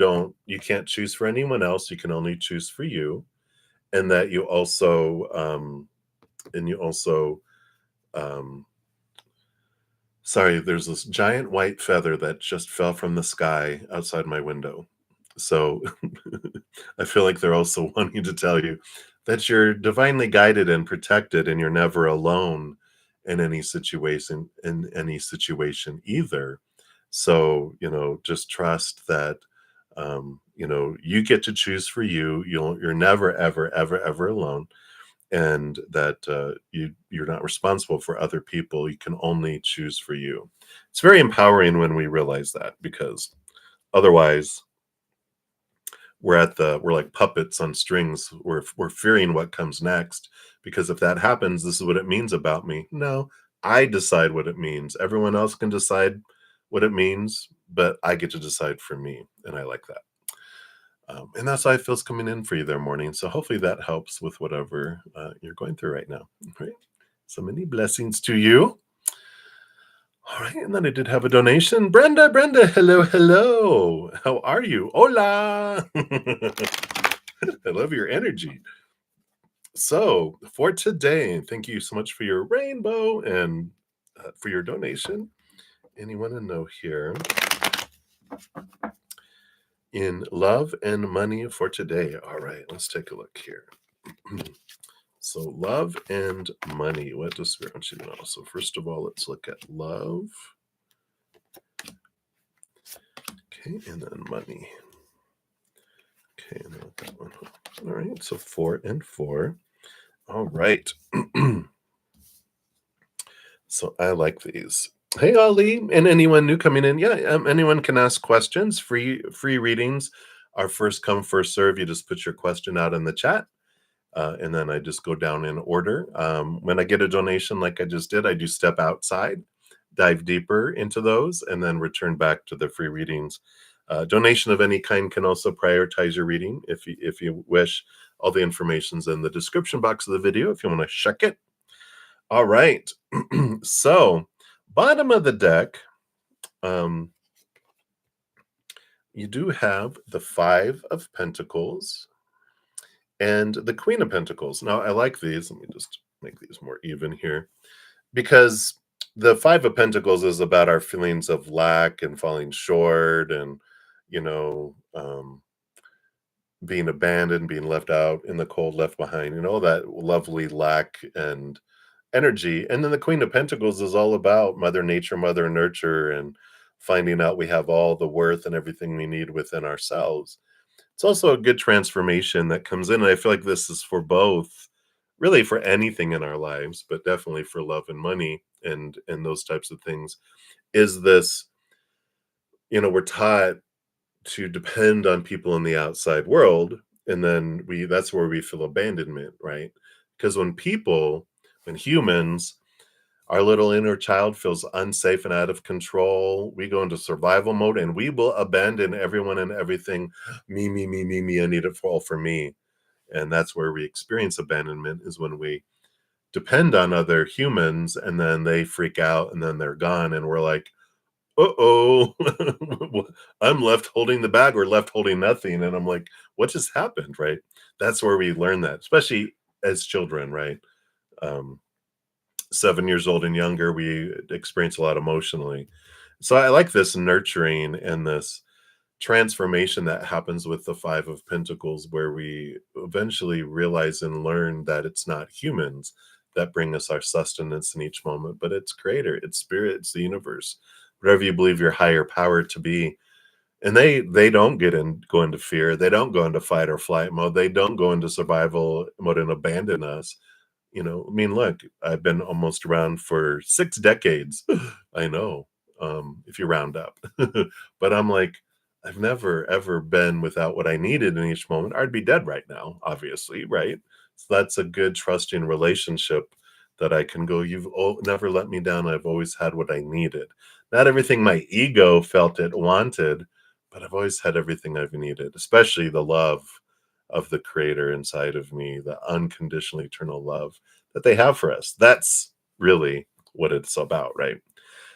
can't choose for anyone else. You can only choose for you. And that you also, um, sorry, there's this giant white feather that just fell from the sky outside my window. So I feel like they're also wanting to tell you that you're divinely guided and protected and you're never alone in any situation either. So, just trust that you get to choose for you. You're never, ever, ever, ever alone. And that you're not responsible for other people. You can only choose for you. It's very empowering when we realize that, because otherwise we're like puppets on strings. We're fearing what comes next, because if that happens, this is what it means about me. No, I decide what it means. Everyone else can decide what it means, but I get to decide for me, and I like that. And that's how it feels coming in for you there, morning. So hopefully that helps with whatever you're going through right now. Right. So many blessings to you. All right, and then I did have a donation. Brenda, hello, hello. How are you? Hola. I love your energy. So for today, thank you so much for your rainbow and for your donation. Anyone to know here? In love and money for today. All right, let's take a look here. So love and money. What does Spirit want you to know? So first of all, let's look at love. Okay, and then money. Okay, and then that one. All right, so 4 and 4. All right. So I like these. Hey, Ali, and anyone new coming in. Yeah, anyone can ask questions. Free readings are first come, first serve. You just put your question out in the chat. And then I just go down in order. When I get a donation like I just did, I do step outside, dive deeper into those, and then return back to the free readings. Donation of any kind can also prioritize your reading if you wish. All the information's in the description box of the video if you want to check it. All right. So, bottom of the deck, you do have the 5 of Pentacles and the Queen of Pentacles. Now, I like these. Let me just make these more even here, because the 5 of Pentacles is about our feelings of lack and falling short and, you know, being abandoned, being left out in the cold, left behind, that lovely lack and energy. And then the Queen of Pentacles is all about Mother Nature, Mother Nurture, and finding out we have all the worth and everything we need within ourselves. It's also a good transformation that comes in. And I feel like this is for both, really for anything in our lives, but definitely for love and money and those types of things. Is this, we're taught to depend on people in the outside world, and then that's where we feel abandonment, right? Because when humans Our little inner child feels unsafe and out of control. We go into survival mode and we will abandon everyone and everything. Me. I need it for all for me. And that's where we experience abandonment is when we depend on other humans and then they freak out and then they're gone. And we're like, uh-oh, I'm left holding the bag or left holding nothing. And I'm like, what just happened? Right. That's where we learn that, especially as children, right? Um, 7 years old and younger, we experience a lot emotionally. So I like this nurturing and this transformation that happens with the Five of Pentacles, where we eventually realize and learn that it's not humans that bring us our sustenance in each moment, but it's Creator, it's Spirit, it's the universe, whatever you believe your higher power to be. And they don't go into fear. They don't go into fight or flight mode. They don't go into survival mode and abandon us. I mean, look, I've been almost around for 6 decades. I know, if you round up. But I'm like, I've never ever been without what I needed in each moment. I'd be dead right now, obviously, right? So that's a good trusting relationship that I can go, "You've never let me down. I've always had what I needed." Not everything my ego felt it wanted, but I've always had everything I've needed, especially the love of the creator inside of me, the unconditional eternal love that they have for us. That's really what it's about, right?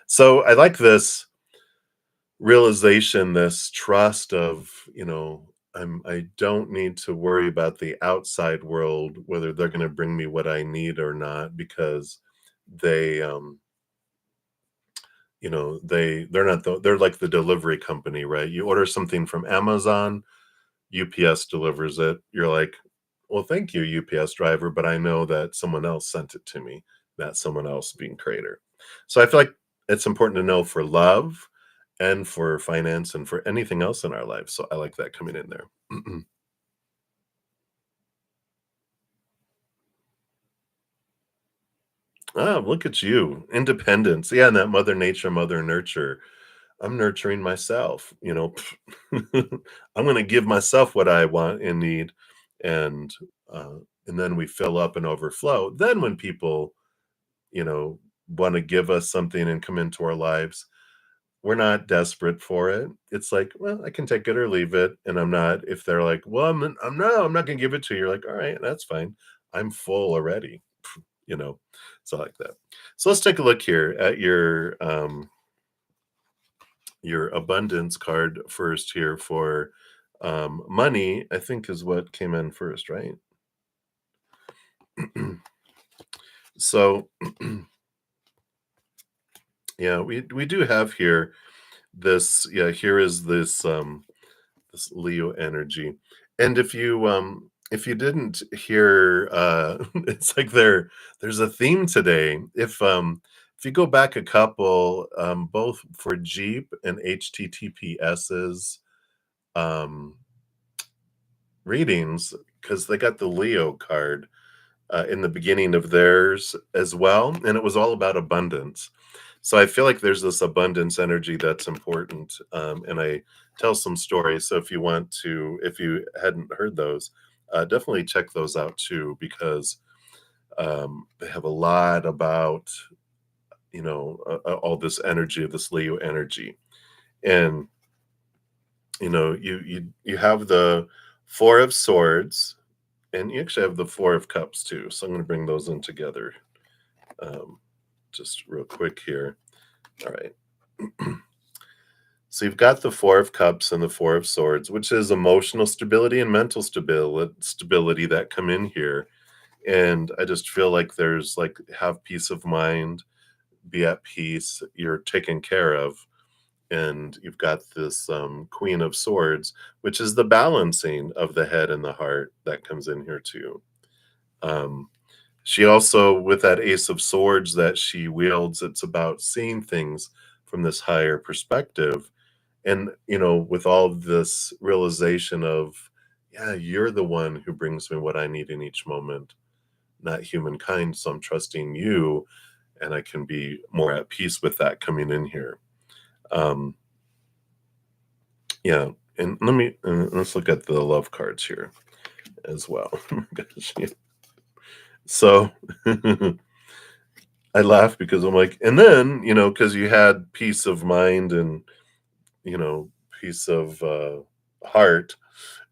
So I like this realization, this trust of, I don't need to worry about the outside world, whether they're going to bring me what I need or not, because they they're not they're like the delivery company, right? You order something from Amazon, UPS delivers it. You're like, well, thank you, UPS driver, but I know that someone else sent it to me, that someone else being creator. So I feel like it's important to know for love and for finance and for anything else in our life. So I like that coming in there. Ah, look at you. Independence. Yeah, and that mother nature, mother nurture. I'm nurturing myself, I'm gonna give myself what I want and need, and, and then we fill up and overflow. Then when people, wanna give us something and come into our lives, we're not desperate for it. It's like, "Well, I can take it or leave it," and I'm not if they're like, "Well, I'm not gonna give it to you." You're like, "Alright, that's fine. I'm full already," you know? So I like that. So let's take a look here at your abundance card first here for money, I think is what came in first, right? So yeah, we do have here this, yeah, here is this Leo energy. And if you didn't hear it's like there's a theme today. If you go back a couple, both for Jeep and HTTPS's um readings, because they got the Leo card in the beginning of theirs as well, and it was all about abundance. So I feel like there's this abundance energy that's important, and I tell some stories. So if you hadn't heard those, definitely check those out too, because they have a lot about all this energy, this Leo energy, and you have the Four of Swords, and you actually have the Four of Cups too. So I'm going to bring those in together, um, just real quick here. All right. So you've got the Four of Cups and the Four of Swords, which is emotional stability and mental stability that come in here. And I just feel like there's like have peace of mind, be at peace, you're taken care of. And you've got this Queen of Swords, which is the balancing of the head and the heart that comes in here too. Um, she also, with that Ace of Swords that she wields, it's about seeing things from this higher perspective. And, with all of this realization of, yeah, you're the one who brings me what I need in each moment, not humankind. So I'm trusting you, and I can be more at peace with that coming in here. Um, yeah. And let's look at the love cards here as well. Gosh, yeah. So I laugh because I'm like, and then, because you had peace of mind and, peace of heart.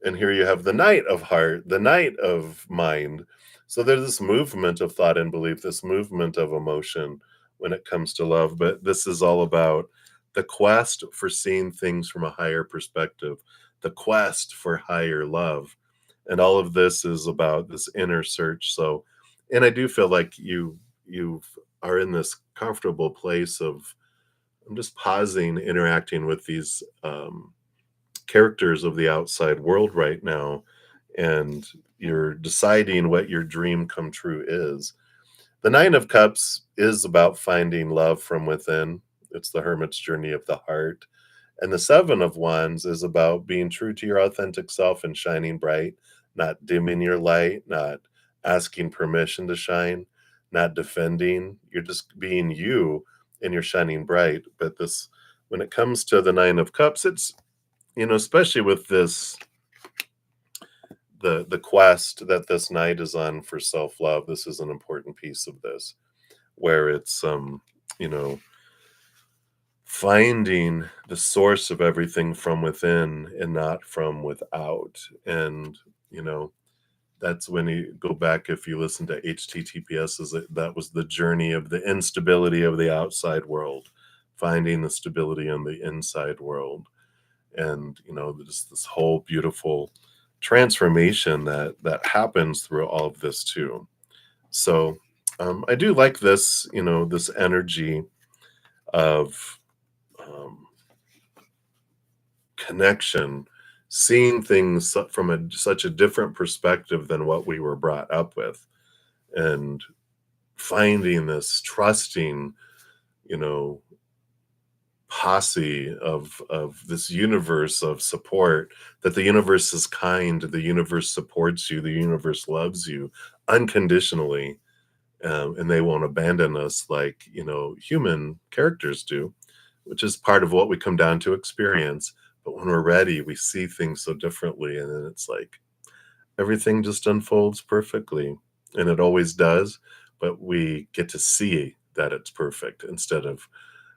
And here you have the night of heart, the night of mind. So there's this movement of thought and belief, this movement of emotion when it comes to love. But this is all about the quest for seeing things from a higher perspective, the quest for higher love. And all of this is about this inner search. So, and I do feel like you are in this comfortable place of I'm just pausing, interacting with these characters of the outside world right now, and you're deciding what your dream come true is. The Nine of Cups is about finding love from within. It's the hermit's journey of the heart. And the Seven of Wands is about being true to your authentic self and shining bright, not dimming your light, not asking permission to shine, not defending. You're just being you and you're shining bright. But this, when it comes to the Nine of Cups, it's, especially with this, the quest that this night is on for self-love, this is an important piece of this, where it's, you know, finding the source of everything from within and not from without. And, you know, that's when you go back, if you listen to HTTPS, is that was the journey of the instability of the outside world, finding the stability in the inside world. And, just this whole beautiful transformation that happens through all of this too. So I do like this, this energy of um, connection, seeing things from such a different perspective than what we were brought up with, and finding this trusting, you know, posse of this universe of support, that the universe is kind, the universe supports you, the universe loves you unconditionally, and they won't abandon us like, human characters do, which is part of what we come down to experience. But when we're ready, we see things so differently, and then it's like everything just unfolds perfectly, and it always does. But we get to see that it's perfect instead of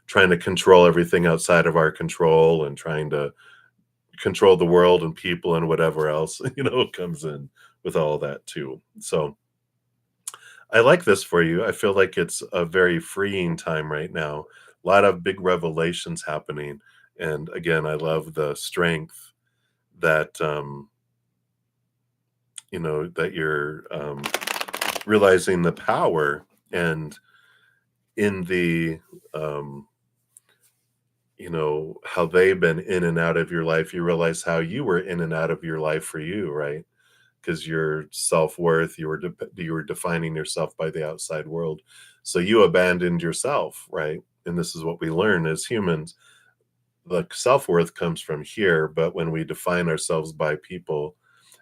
trying to control everything outside of our control and trying to control the world and people and whatever else, comes in with all that too. So I like this for you. I feel like it's a very freeing time right now. A lot of big revelations happening. And again, I love the strength that, that you're realizing the power, and in the, um, how they've been in and out of your life, you realize how you were in and out of your life for you, right? Because your self-worth, you were defining yourself by the outside world. So you abandoned yourself, right? And this is what we learn as humans. The self-worth comes from here, but when we define ourselves by people,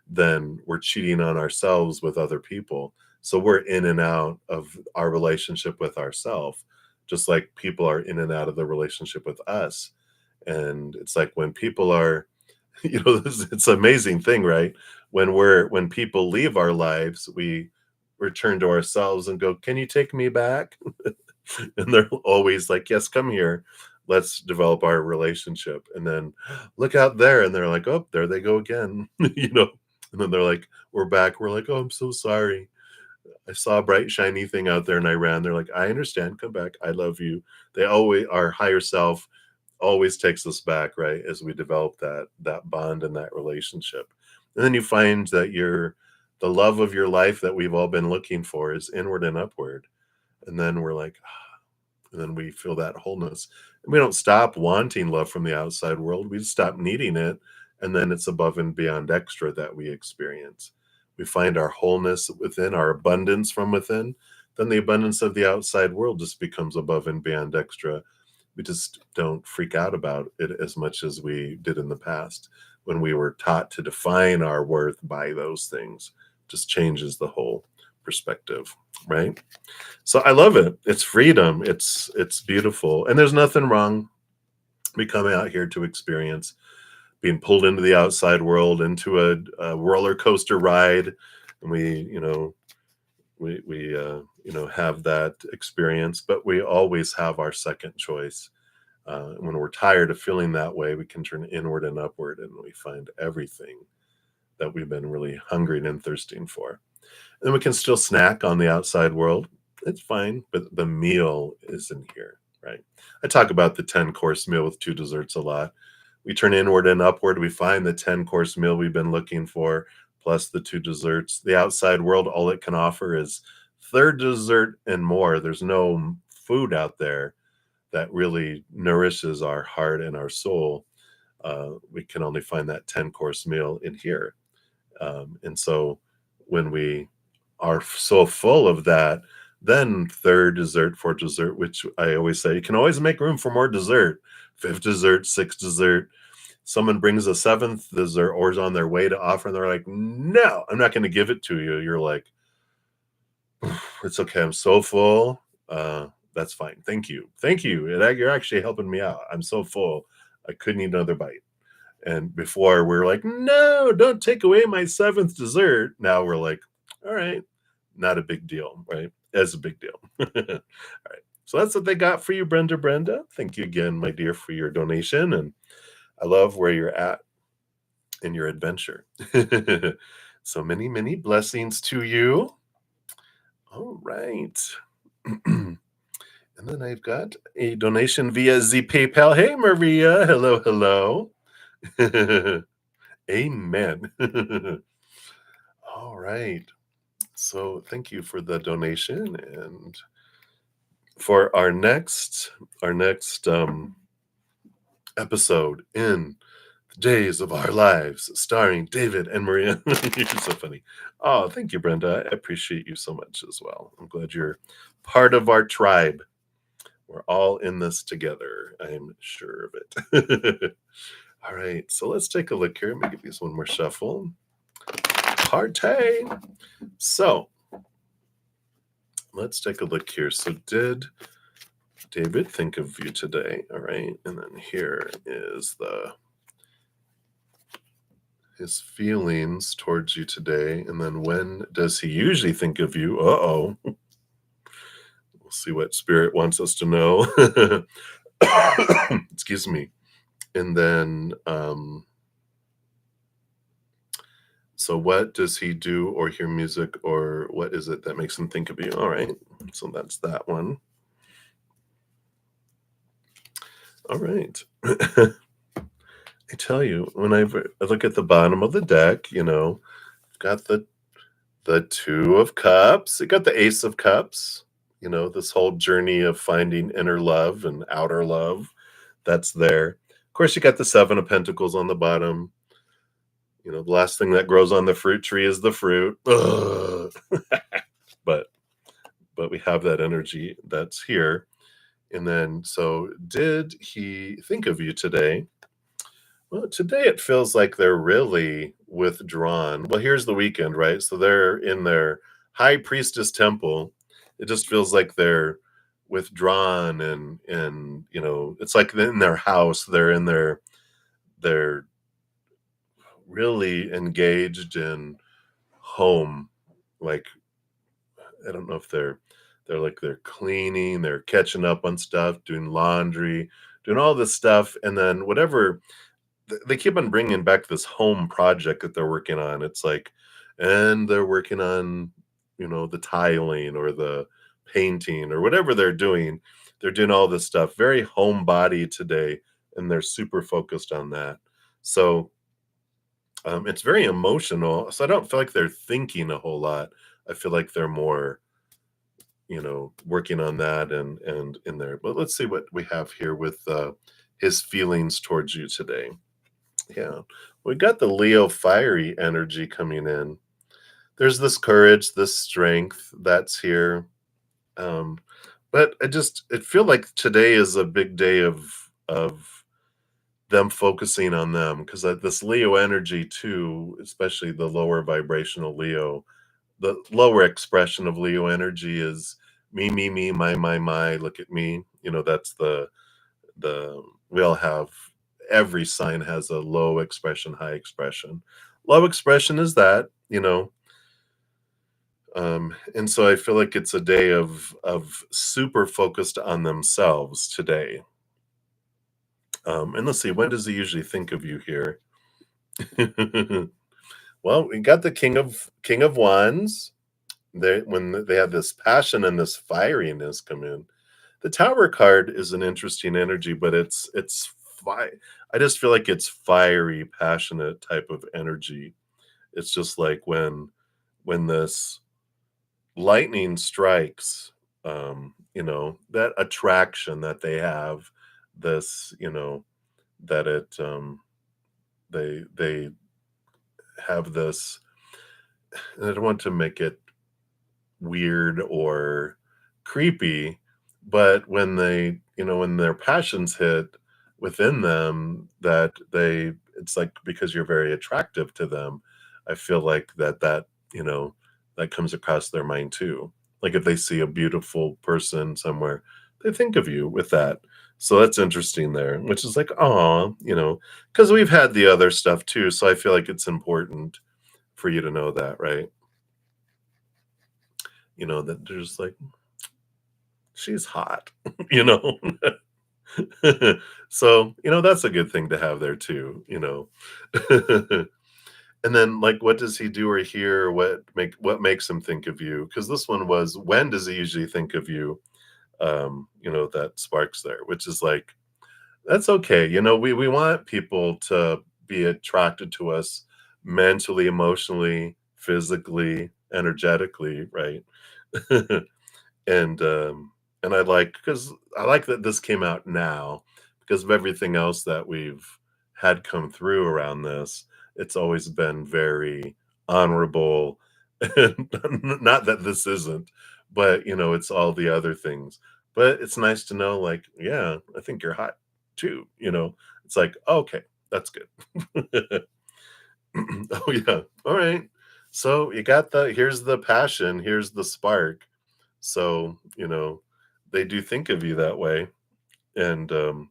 then we're cheating on ourselves with other people. So we're in and out of our relationship with ourselves, just like people are in and out of the relationship with us. And it's like when people are, it's an amazing thing, right? When people leave our lives, we return to ourselves and go, "Can you take me back?" And they're always like, "Yes, come here. Let's develop our relationship." And then look out there, and they're like, "Oh, there they go again." And then they're like, "We're back." We're like, "Oh, I'm so sorry. I saw a bright shiny thing out there and I ran." They're like, "I understand. Come back. I love you." They always, our higher self always takes us back, right? As we develop that bond and that relationship. And then you find that the love of your life that we've all been looking for is inward and upward. And then we're like, and then we feel that wholeness. And we don't stop wanting love from the outside world. We just stop needing it. And then it's above and beyond extra that we experience. We find our wholeness within, our abundance from within. Then the abundance of the outside world just becomes above and beyond extra. We just don't freak out about it as much as we did in the past when we were taught to define our worth by those things. Just changes the whole perspective, right? So I love it. It's freedom. It's beautiful. And there's nothing wrong. We come out here to experience being pulled into the outside world, into a roller coaster ride, and we, we have that experience, but we always have our second choice. When we're tired of feeling that way, we can turn inward and upward, and we find everything that we've been really hungering and thirsting for. And we can still snack on the outside world. It's fine, but the meal is in here, right? I talk about the 10-course meal with two desserts a lot. We turn inward and upward. We find the 10-course meal we've been looking for, plus the two desserts. The outside world, all it can offer is third dessert and more. There's no food out there that really nourishes our heart and our soul. We can only find that 10-course meal in here. And so when we are so full of that, then third dessert, fourth dessert, which I always say, you can always make room for more dessert. Fifth dessert, sixth dessert. Someone brings a seventh dessert or is on their way to offer, and they're like, no, I'm not going to give it to you. You're like, it's okay. I'm so full. That's fine. Thank you. Thank you. You're actually helping me out. I'm so full. I couldn't eat another bite. And before we're like, no, don't take away my seventh dessert. Now we're like, all right, not a big deal, right? As a big deal. All right. So that's what they got for you, Brenda. Thank you again, my dear, for your donation. And I love where you're at in your adventure. So many, many blessings to you. All right. And then I've got a donation via the PayPal. Hey, Maria. Hello, hello. Amen. All right. So thank you for the donation. And for our next episode in the Days of Our Lives, starring David and Maria. You're so funny. Oh, thank you, Brenda. I appreciate you so much as well. I'm glad you're part of our tribe. We're all in this together. I'm sure of it. All right, so let's take a look here. Let me give these one more shuffle. Party. So let's take a look here. So did David think of you today? All right, and then here is his feelings towards you today, and then when does he usually think of you? Uh-oh. We'll see what Spirit wants us to know. Excuse me. And then so what does he do or hear music, or what is it that makes him think of you? All right, so that's that one. All right. I tell you, when I look at the bottom of the deck, I've got the Two of Cups. I got the Ace of Cups. This whole journey of finding inner love and outer love, that's there. Of course, you got the Seven of Pentacles on the bottom. The last thing that grows on the fruit tree is the fruit. but we have that energy that's here. And then, so did he think of you today? Well, today it feels like they're really withdrawn. Well, here's the weekend, right? So they're in their high priestess temple. It just feels like they're withdrawn, and it's like in their house. They're in they're really engaged in home. Like, I don't know if they're cleaning, they're catching up on stuff, doing laundry, doing all this stuff, and then whatever they keep on bringing back this home project that they're working on. It's like, and they're working on, the tiling or the painting or whatever they're doing. They're doing all this stuff, very homebody today, and they're super focused on that. So it's very emotional. So I don't feel like they're thinking a whole lot. I feel like they're more, working on that and in there. But let's see what we have here with his feelings towards you today. Yeah, we got the Leo fiery energy coming in. There's this courage, this strength that's here. But it feel like today is a big day of them focusing on them, because this Leo energy too, especially the lower vibrational Leo, the lower expression of Leo energy is me, my, look at me. That's the we all have, every sign has a low expression, high expression. Low expression is that, And so I feel like it's a day of super focused on themselves today. And let's see, when does he usually think of you here? Well, we got the King of Wands. They when they have this passion and this fieriness come in. The Tower card is an interesting energy, but it's I just feel like it's fiery, passionate type of energy. It's just like when this lightning strikes, that attraction that they have, this, that it they have this, and I don't want to make it weird or creepy, but when their passions hit within them, that they it's like because you're very attractive to them, I feel like that comes across their mind too. Like if they see a beautiful person somewhere, they think of you with that. So that's interesting there, which is like, oh, because we've had the other stuff too. So I feel like it's important for you to know that, right? That there's like, she's hot, you know? So, that's a good thing to have there too. And then, like, what does he do or hear? What makes him think of you? Because this one was, when does he usually think of you? That sparks there, which is like, that's okay. We want people to be attracted to us mentally, emotionally, physically, energetically, right? And I like that this came out now because of everything else that we've had come through around this. It's always been very honorable, and not that this isn't, but it's all the other things. But it's nice to know, like, yeah, I think you're hot too. It's like, okay, that's good. Oh yeah, all right. So you got here's the passion, here's the spark. So, they do think of you that way. And um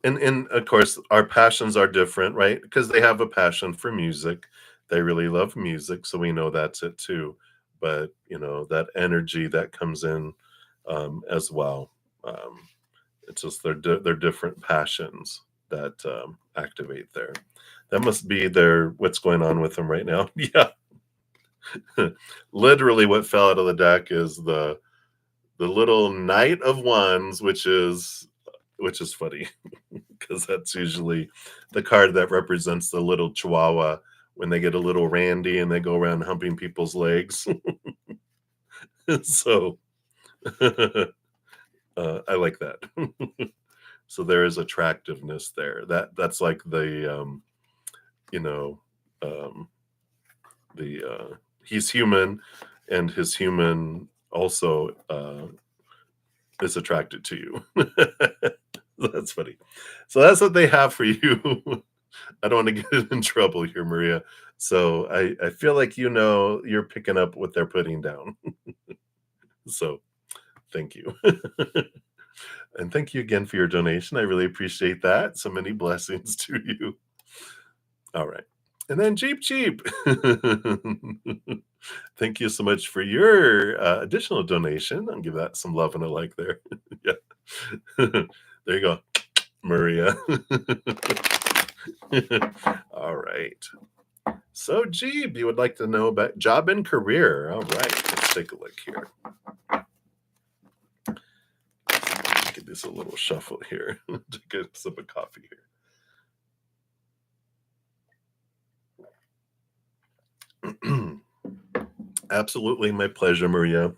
and of course our passions are different, right? Because they have a passion for music. They really love music, so we know that's it too. But, that energy that comes in as well. Um it's just they're different passions that activate there. That must be what's going on with them right now. Yeah. Literally what fell out of the deck is the little Knight of Wands, which is funny because that's usually the card that represents the little chihuahua when they get a little randy and they go around humping people's legs. So I like that. So there is attractiveness there. That's like you know, um, he's human, and his human also is attracted to you. That's funny. So that's what they have for you. I don't want to get in trouble here, Maria. So I feel like you're picking up what they're putting down. So thank you. And thank you again for your donation. I really appreciate that. So many blessings to you. All right. And then Jeep Jeep. Thank you so much for your additional donation. I'll give that some love and a like there. Yeah. There you go, Maria. All right. So, Jeep, you would like to know about job and career. All right. Let's take a look here. Give this a little shuffle here. Take a sip of coffee here. Absolutely my pleasure, Maria.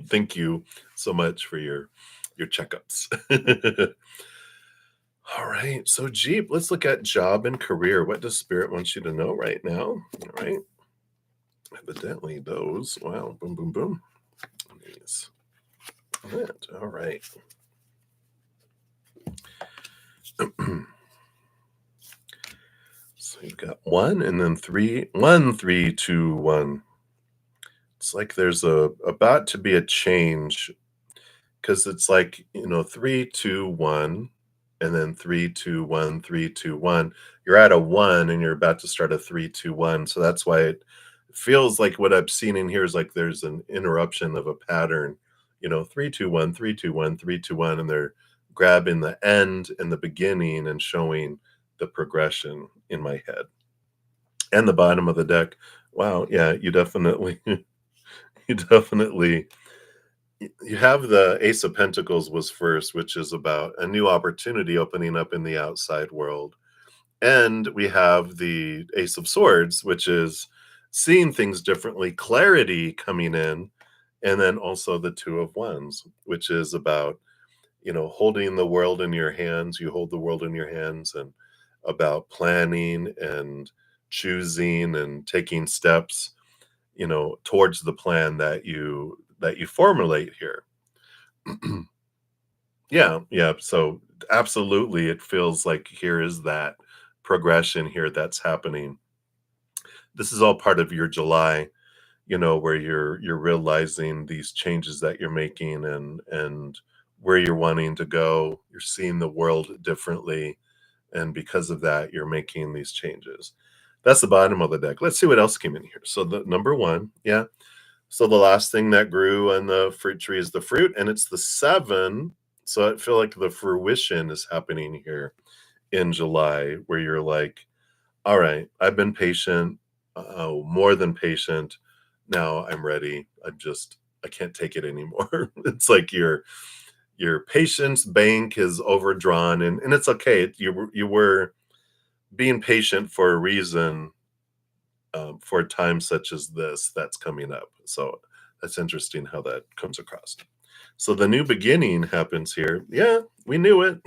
Thank you so much for your checkups. All right. So, Jeep, let's look at job and career. What does Spirit want you to know right now? All right. Evidently, those. Wow. Boom, boom, boom. These. That. All right. So you've got one and then three. 1, 3, 2, 1. It's like there's about to be a change because it's like, 3, 2, 1. and then 3, 2, 1, 3, 2, 1. You're at a 1 and you're about to start a 3, 2, 1. So that's why it feels like what I've seen in here is like there's an interruption of a pattern, 3, 2, 1, 3, 2, 1, 3, 2, 1, and they're grabbing the end and the beginning and showing the progression in my head. And the bottom of the deck. Wow, yeah, you definitely you definitely you have the Ace of Pentacles was first, which is about a new opportunity opening up in the outside world. And we have the Ace of Swords, which is seeing things differently, clarity coming in. And then also the Two of Wands, which is about, holding the world in your hands. You hold the world in your hands, and about planning and choosing and taking steps, towards the plan that you formulate here. Yeah, yeah. So absolutely, it feels like here is that progression here that's happening. This is all part of your July, where you're realizing these changes that you're making and where you're wanting to go. You're seeing the world differently, and because of that, you're making these changes. That's the bottom of the deck. Let's see what else came in here. So the number one, yeah. So the last thing that grew on the fruit tree is the fruit, and it's the 7. So I feel like the fruition is happening here in July, where you're like, all right, I've been patient, oh, more than patient. Now I'm ready. I can't take it anymore. It's like your patience bank is overdrawn, and it's okay. You were being patient for a reason, for times such as this that's coming up. So that's interesting how that comes across. So the new beginning happens here. Yeah, we knew it.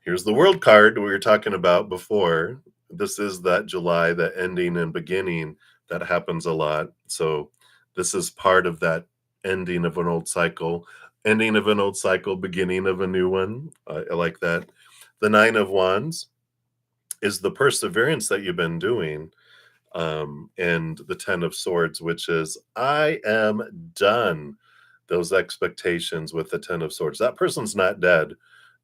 Here's the world card we were talking about before. This is that July, that ending and beginning that happens a lot. So this is part of that ending of an old cycle, beginning of a new one. I like that. The 9 of Wands is the perseverance that you've been doing, and the 10 of Swords, which is I am done. Those expectations with the 10 of Swords. That person's not dead.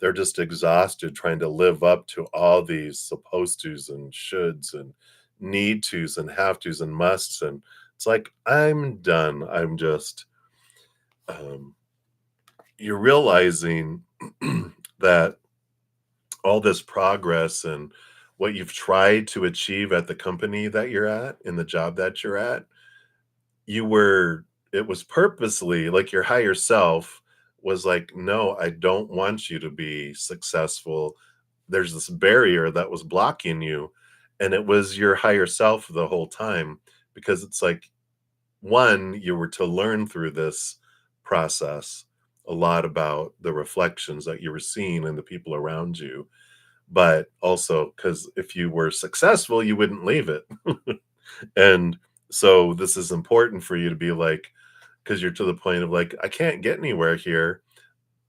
They're just exhausted trying to live up to all these supposed tos and shoulds and need tos and have tos and musts. And it's like, I'm done. Um, you're realizing that all this progress and what you've tried to achieve at the company that you're at, in the job that you're at, you were it was purposely like your higher self was like, no, I don't want you to be successful. There's this barrier that was blocking you, and it was your higher self the whole time, because it's like, one, you were to learn through this process a lot about the reflections that you were seeing in the people around you, but also because if you were successful you wouldn't leave it. And so this is important for you to be like, because you're to the point of like, I can't get anywhere here,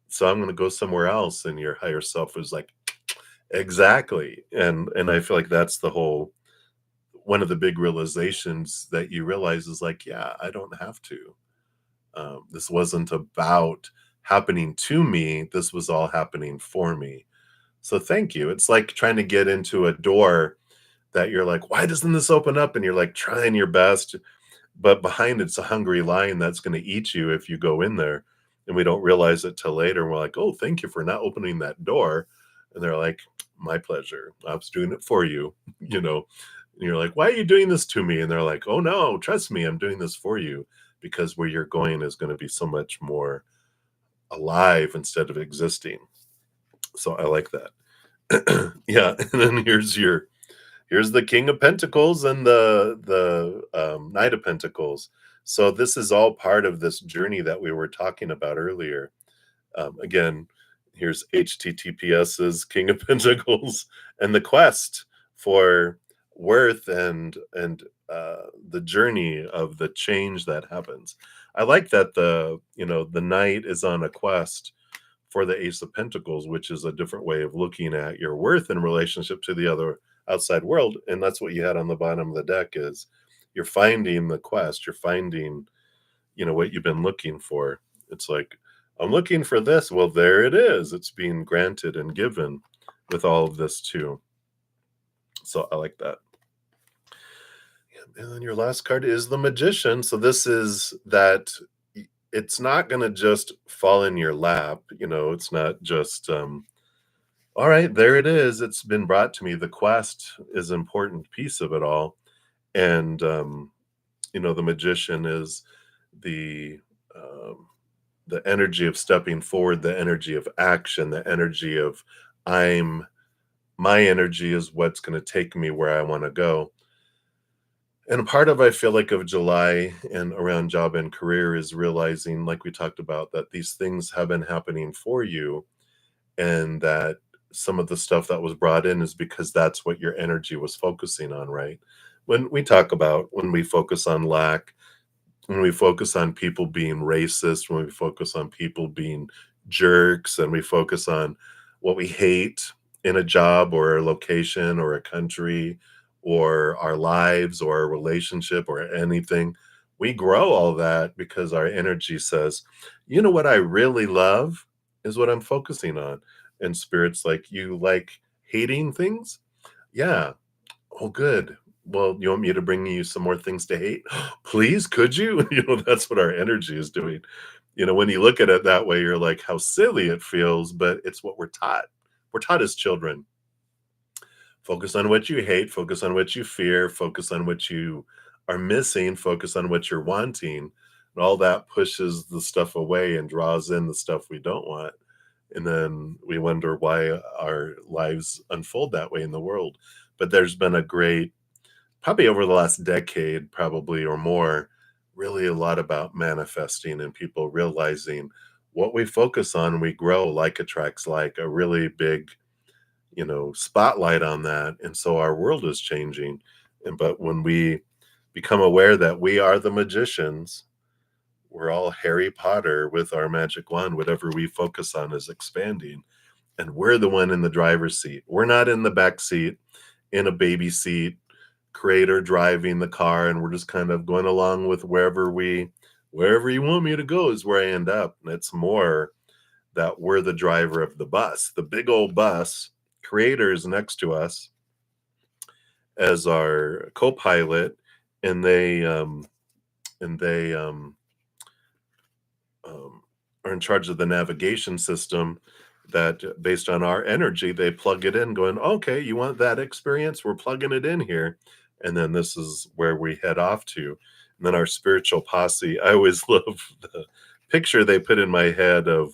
so I'm going to go somewhere else. And your higher self is like, exactly. And I feel like that's the whole one of the big realizations that you realize is like, yeah, I don't have to. This wasn't about happening to me. This was all happening for me. So thank you. It's like trying to get into a door that you're like, why doesn't this open up? And you're like trying your best, but behind it's a hungry lion that's going to eat you if you go in there. And we don't realize it till later. We're like, oh, thank you for not opening that door. And they're like, my pleasure. I was doing it for you, you know. And you're like, why are you doing this to me? And they're like, oh no, trust me, I'm doing this for you, because where you're going is going to be so much more alive instead of existing. So I like that. Yeah. And then here's the King of Pentacles and the Knight of Pentacles. So this is all part of this journey that we were talking about earlier. Again, here's HTTPS's King of Pentacles and the quest for worth and the journey of the change that happens. I like that the knight is on a quest for the Ace of Pentacles, which is a different way of looking at your worth in relationship to the other outside world. And that's what you had on the bottom of the deck is you're finding the quest, you're finding, what you've been looking for. It's like, I'm looking for this. Well, there it is. It's being granted and given with all of this too. So I like that. Yeah, and then your last card is the Magician. So this is that it's not going to just fall in your lap. It's not just, all right, there it is. It's been brought to me. The quest is an important piece of it all. And, the Magician is the, um, the energy of stepping forward, the energy of action, the energy of I'm my energy is what's going to take me where I want to go. And a part of I feel like of July and around job and career is realizing, like we talked about, that these things have been happening for you, and that some of the stuff that was brought in is because that's what your energy was focusing on, right? When we focus on lack, when we focus on people being racist, when we focus on people being jerks, and we focus on what we hate in a job or a location or a country or our lives or a relationship or anything, we grow all that because our energy says, you know what I really love is what I'm focusing on. And spirit's like, you like hating things? Yeah. Oh, good. Well, you want me to bring you some more things to hate? Please, could you? That's what our energy is doing. When you look at it that way, you're like, how silly it feels, but it's what we're taught. We're taught as children. Focus on what you hate, focus on what you fear, focus on what you are missing, focus on what you're wanting. And all that pushes the stuff away and draws in the stuff we don't want. And then we wonder why our lives unfold that way in the world. But there's been a great, probably over the last decade, probably or more, really a lot about manifesting and people realizing what we focus on, we grow, like attracts like, a really big, spotlight on that. And so our world is changing. But when we become aware that we are the magicians, we're all Harry Potter with our magic wand. Whatever we focus on is expanding, and we're the one in the driver's seat. We're not in the back seat in a baby seat, creator driving the car, and we're just kind of going along with wherever you want me to go is where I end up. And it's more that we're the driver of the bus, the big old bus. Creator is next to us as our co-pilot, and they are in charge of the navigation system. That based on our energy, they plug it in, going, okay, you want that experience? We're plugging it in here. And then this is where we head off to. And then our spiritual posse. I always love the picture they put in my head of,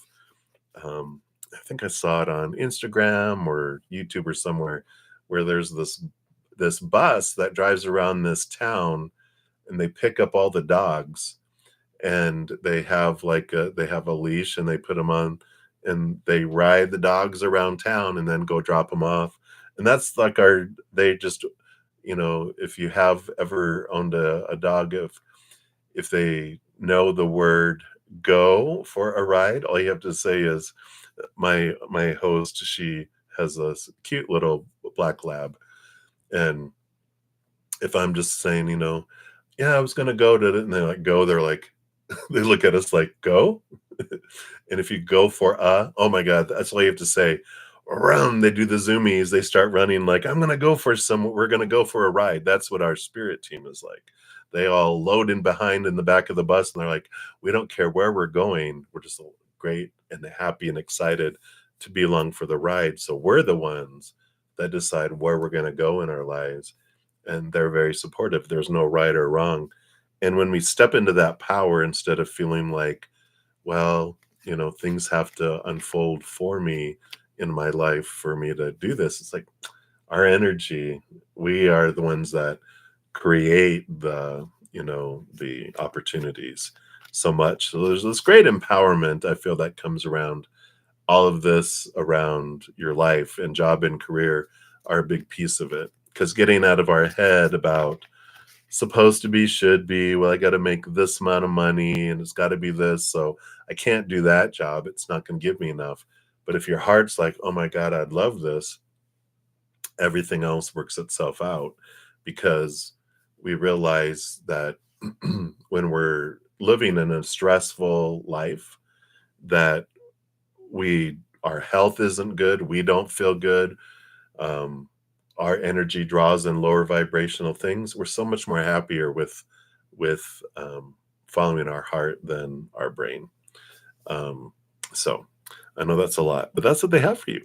I think I saw it on Instagram or YouTube or somewhere, where there's this bus that drives around this town, and they pick up all the dogs, and they have a leash, and they put them on, and they ride the dogs around town and then go drop them off. And that's like our they just if you have ever owned a dog, if they know the word go for a ride, all you have to say is, my host, she has a cute little black lab, and if I'm just saying, yeah, I was gonna go to it, and they're like, go, they're like, they look at us like, "Go?" And if you go for oh my god, that's all you have to say. Run, they do the zoomies, they start running like, we're gonna go for a ride." That's what our spirit team is like. They all load in behind in the back of the bus, and they're like, "We don't care where we're going. We're just great and happy and excited to be along for the ride." So we're the ones that decide where we're gonna go in our lives, and they're very supportive. There's no right or wrong. And when we step into that power, instead of feeling like, well, things have to unfold for me in my life for me to do this, it's like our energy, we are the ones that create the opportunities so much. So there's this great empowerment I feel that comes around all of this around your life, and job and career are a big piece of it. Because getting out of our head about supposed to be, should be, well, I got to make this amount of money and it's got to be this. So I can't do that job. It's not going to give me enough. But if your heart's like, oh my God, I'd love this, everything else works itself out, because we realize that when we're living in a stressful life, that our health isn't good, we don't feel good, um, our energy draws in lower vibrational things. We're so much more happier with following our heart than our brain. Um, so I know that's a lot, but that's what they have for you.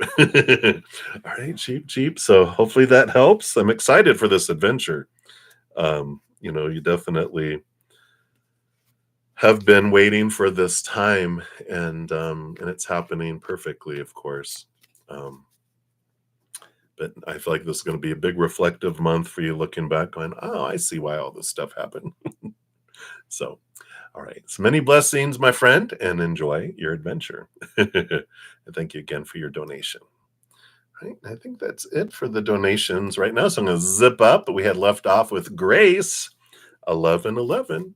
All right, cheap, cheap. So hopefully that helps. I'm excited for this adventure. You definitely have been waiting for this time, and it's happening perfectly, of course. Um, but I feel like this is going to be a big reflective month for you, looking back, going, "Oh, I see why all this stuff happened." So, all right. So many blessings, my friend, and enjoy your adventure. And thank you again for your donation. Right. I think that's it for the donations right now. So I'm going to zip up. We had left off with Grace, 1111.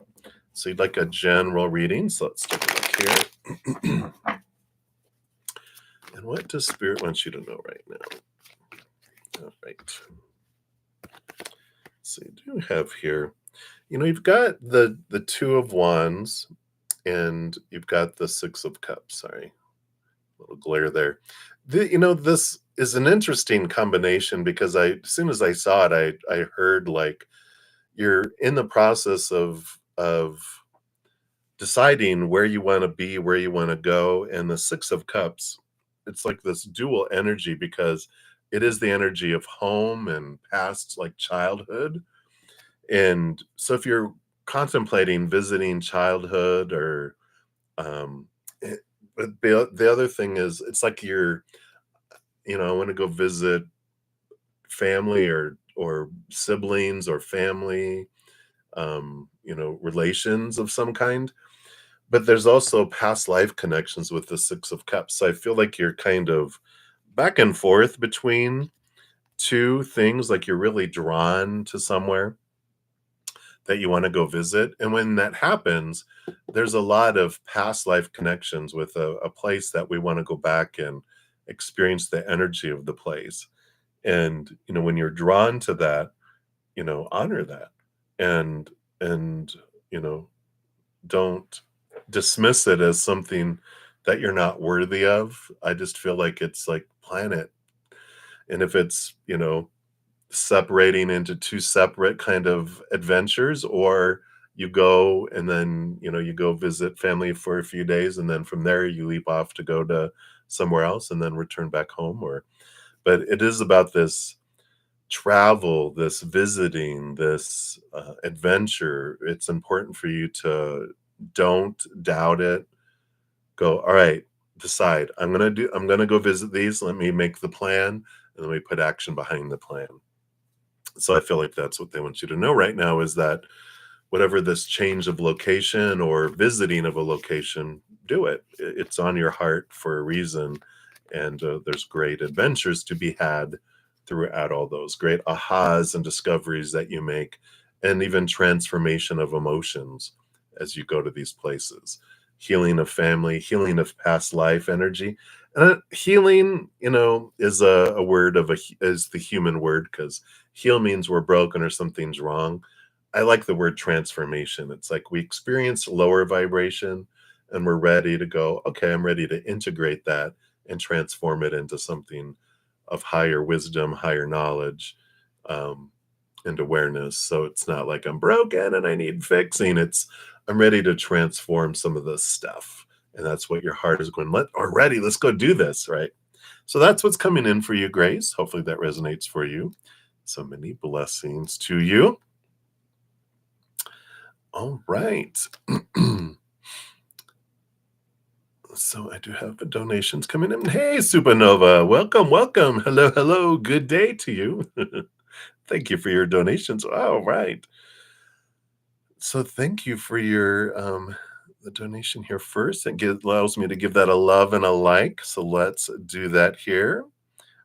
So you'd like a general reading. So let's take a look here. And what does Spirit want you to know right now? All right. So you do have here, you've got the Two of Wands and you've got the Six of Cups. Sorry, a little glare there. This is an interesting combination because as soon as I saw it, I heard like you're in the process of deciding where you want to be, where you want to go, and the Six of Cups, it's like this dual energy because it is the energy of home and past like childhood. And so if you're contemplating visiting childhood or um but the other thing is it's like I want to go visit family or siblings or family, relations of some kind. But there's also past life connections with the Six of Cups. So I feel like you're kind of back and forth between two things, like you're really drawn to somewhere that you want to go visit. And when that happens, there's a lot of past life connections with a place that we want to go back and experience the energy of the place. And when you're drawn to that, honor that, and you know don't dismiss it as something that you're not worthy of. I just feel like it's like planet. And if it's separating into two separate kind of adventures, or you go and then you go visit family for a few days and then from there you leap off to go to somewhere else and then return back home, or but it is about this travel, this visiting, this adventure. It's important for you to don't doubt it. Go, all right, decide. I'm gonna go visit these. Let me make the plan, and then we put action behind the plan. So I feel like that's what they want you to know right now is that whatever this change of location or visiting of a location, do it. It's on your heart for a reason. And there's great adventures to be had throughout all those great ahas and discoveries that you make, and even transformation of emotions as you go to these places. Healing of family, healing of past life energy. Healing, is a word is the human word because heal means we're broken or something's wrong. I like the word transformation. It's like we experience lower vibration and we're ready to go, okay, I'm ready to integrate that and transform it into something of higher wisdom, higher knowledge, um, and awareness. So it's not like I'm broken and I need fixing. It's I'm ready to transform some of this stuff. And that's what your heart is going, let's go do this, right? So that's what's coming in for you, Grace. Hopefully that resonates for you. So many blessings to you. All right. So I do have the donations coming in. Hey, Supernova, welcome, welcome. Hello, hello. Good day to you. Thank you for your donations. All right. So thank you for your the donation here first. Allows me to give that a love and a like. So let's do that here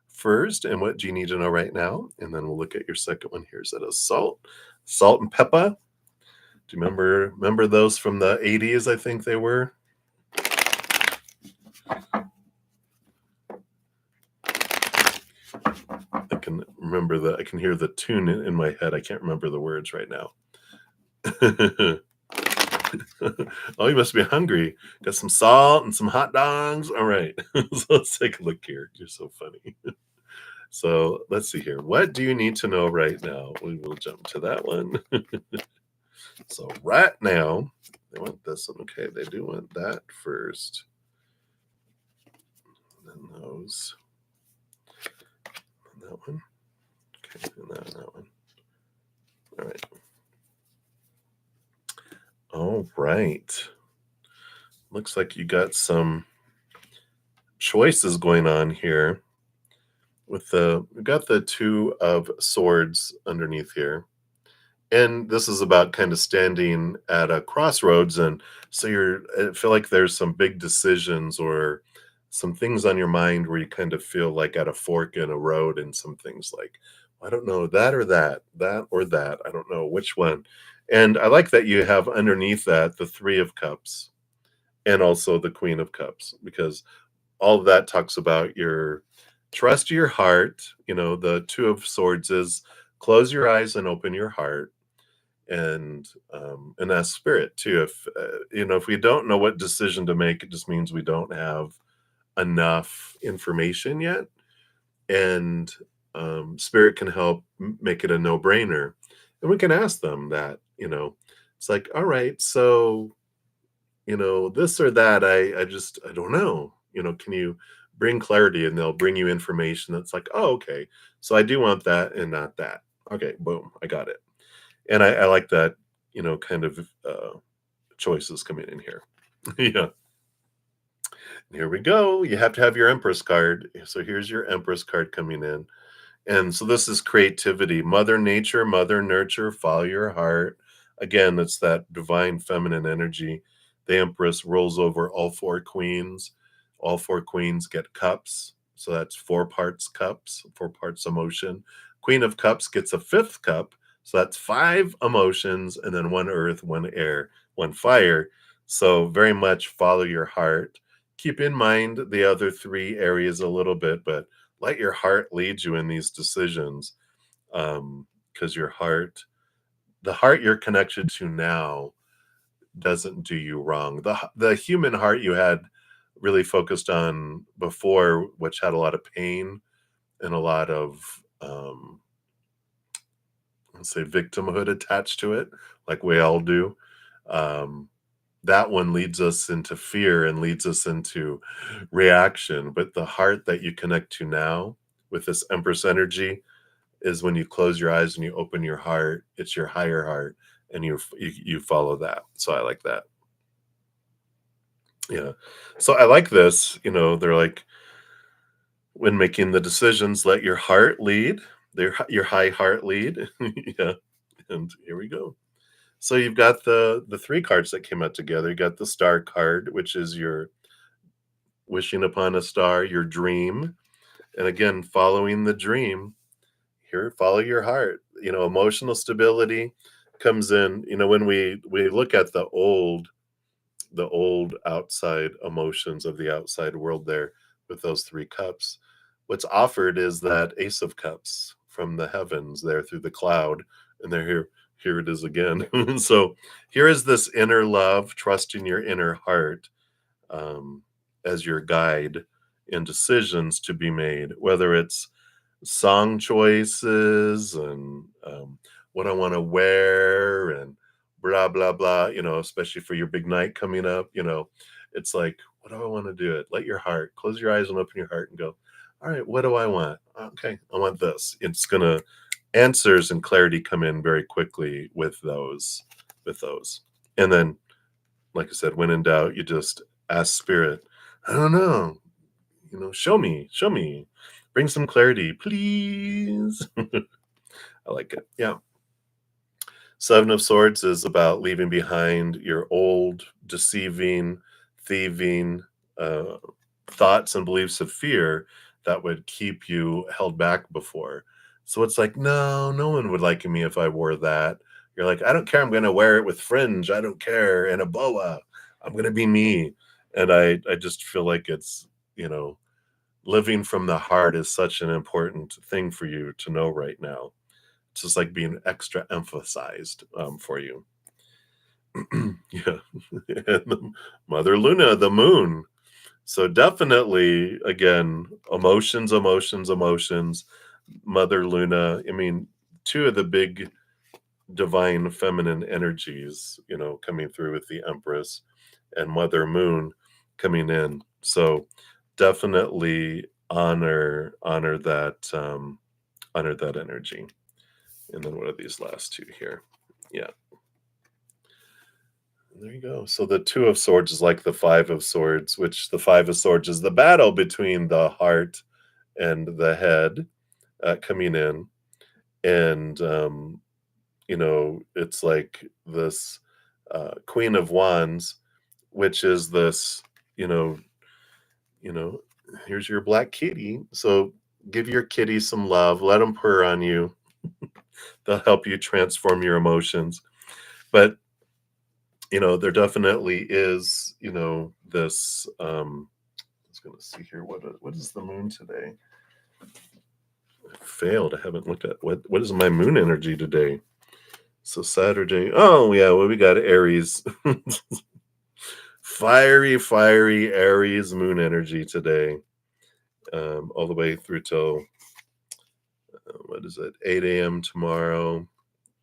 first. And what do you need to know right now? And then we'll look at your second one here. Is that a salt and pepper? Do you remember those from the 80s? I think they were. I can hear the tune in my head. I can't remember the words right now. Oh, you must be hungry. Got some salt and some hot dogs. All right. So let's take a look here. You're so funny. So let's see here. What do you need to know right now? We will jump to that one. So right now, they want this one. Okay, they do want that first. And then those. And that one. Okay, and that one. All right. All right. Looks like you got some choices going on here. We got the two of swords underneath here. And this is about kind of standing at a crossroads, and so I feel like there's some big decisions or some things on your mind where you kind of feel like at a fork in a road, and some things like, I don't know, that or that or that. I don't know which one. And I like that you have underneath that the Three of Cups and also the Queen of Cups, because all of that talks about your trust your heart. The Two of Swords is close your eyes and open your heart, and ask spirit too. If we don't know what decision to make, it just means we don't have enough information yet, and spirit can help make it a no-brainer, and we can ask them that. It's like, all right, so this or that, I don't know. Can you bring clarity? And they'll bring you information that's like, oh, okay, so I do want that and not that. Okay, boom, I got it. And I like that, kind of choices coming in here. Yeah. Here we go. You have to have your Empress card. So here's your Empress card coming in. And so this is creativity, Mother Nature, Mother Nurture, follow your heart. Again, it's that divine feminine energy. The Empress rolls over all four queens. All four queens get cups. So that's 4 parts cups, 4 parts emotion. Queen of Cups gets a 5th cup. So that's 5 emotions, and then 1 earth, 1 air, 1 fire. So very much follow your heart. Keep in mind the other 3 areas a little bit, but let your heart lead you in these decisions, because the heart you're connected to now doesn't do you wrong. The human heart you had really focused on before, which had a lot of pain and a lot of, let's say, victimhood attached to it, like we all do. Um, that one leads us into fear and leads us into reaction. But the heart that you connect to now with this Empress energy is when you close your eyes and you open your heart. It's your higher heart, and you follow that. So I like that. Yeah. So I like this. They're like, when making the decisions, let your heart lead. Your high heart lead. Yeah. And here we go. So you've got the 3 cards that came out together. You got the Star card, which is your wishing upon a star, your dream. And again, following the dream, here, follow your heart. Emotional stability comes in. When we look at the old outside emotions of the outside world there with those 3 cups, what's offered is that Ace of Cups from the heavens there through the cloud, and they're here it is again. So here is this inner love, trusting your inner heart, um, as your guide in decisions to be made, whether it's song choices and, what I want to wear and blah blah blah. Especially for your big night coming up. It's like, what do I want to do? It. Let your heart close your eyes and open your heart and go. All right, what do I want? Okay, I want this. It's gonna answers and clarity come in very quickly with those. And then, like I said, when in doubt, you just ask spirit. I don't know. Show me, bring some clarity, please. I like it. Yeah. Seven of Swords is about leaving behind your old, deceiving, thieving uh, thoughts and beliefs of fear that would keep you held back before. So it's like, no, no one would like me if I wore that. You're like, I don't care. I'm going to wear it with fringe. I don't care. And a boa. I'm going to be me. And I just feel like it's, living from the heart is such an important thing for you to know right now. It's just like being extra emphasized, for you. Yeah. And Mother Luna, the moon. So definitely, again, emotions, emotions, emotions. Mother Luna. I mean, two of the big divine feminine energies, coming through with the Empress and Mother Moon coming in. So definitely honor that energy. And then what are these last two here? Yeah, there you go. So the Two of Swords is like the Five of Swords, which the Five of Swords is the battle between the heart and the head, coming in. And it's like this Queen of Wands, which is this, you know, you know, here's your black kitty. So give your kitty some love, let them purr on you. They'll help you transform your emotions. But there definitely is, this. I was going to see here what is the moon today. I failed. I haven't looked at what is my moon energy today. So Saturday. Oh yeah, well we got Aries. Fiery Aries moon energy today, all the way through till what is it, 8 a.m. tomorrow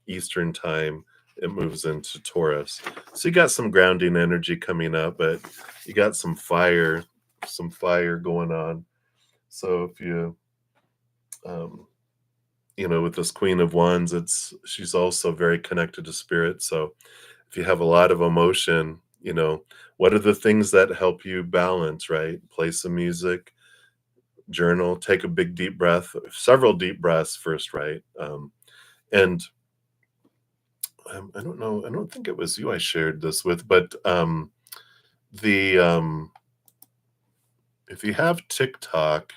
Eastern time. It moves into Taurus, so you got some grounding energy coming up, but you got some fire going on. So if you, um, with this Queen of Wands, she's also very connected to spirit. So if you have a lot of emotion, what are the things that help you balance, right? Play some music, journal, take a big deep breath, several deep breaths first, right? And I don't know, I don't think it was you I shared this with, but the if you have TikTok,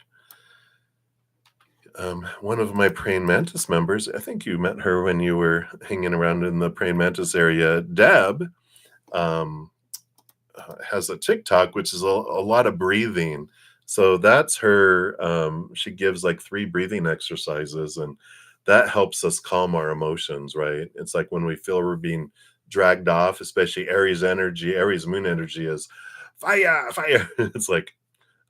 one of my praying mantis members, I think you met her when you were hanging around in the praying mantis area, Deb, um, has a TikTok, which is a lot of breathing. So that's her. She gives like 3 breathing exercises, and that helps us calm our emotions, right? It's like when we feel we're being dragged off, especially Aries energy, Aries moon energy is fire, fire. It's like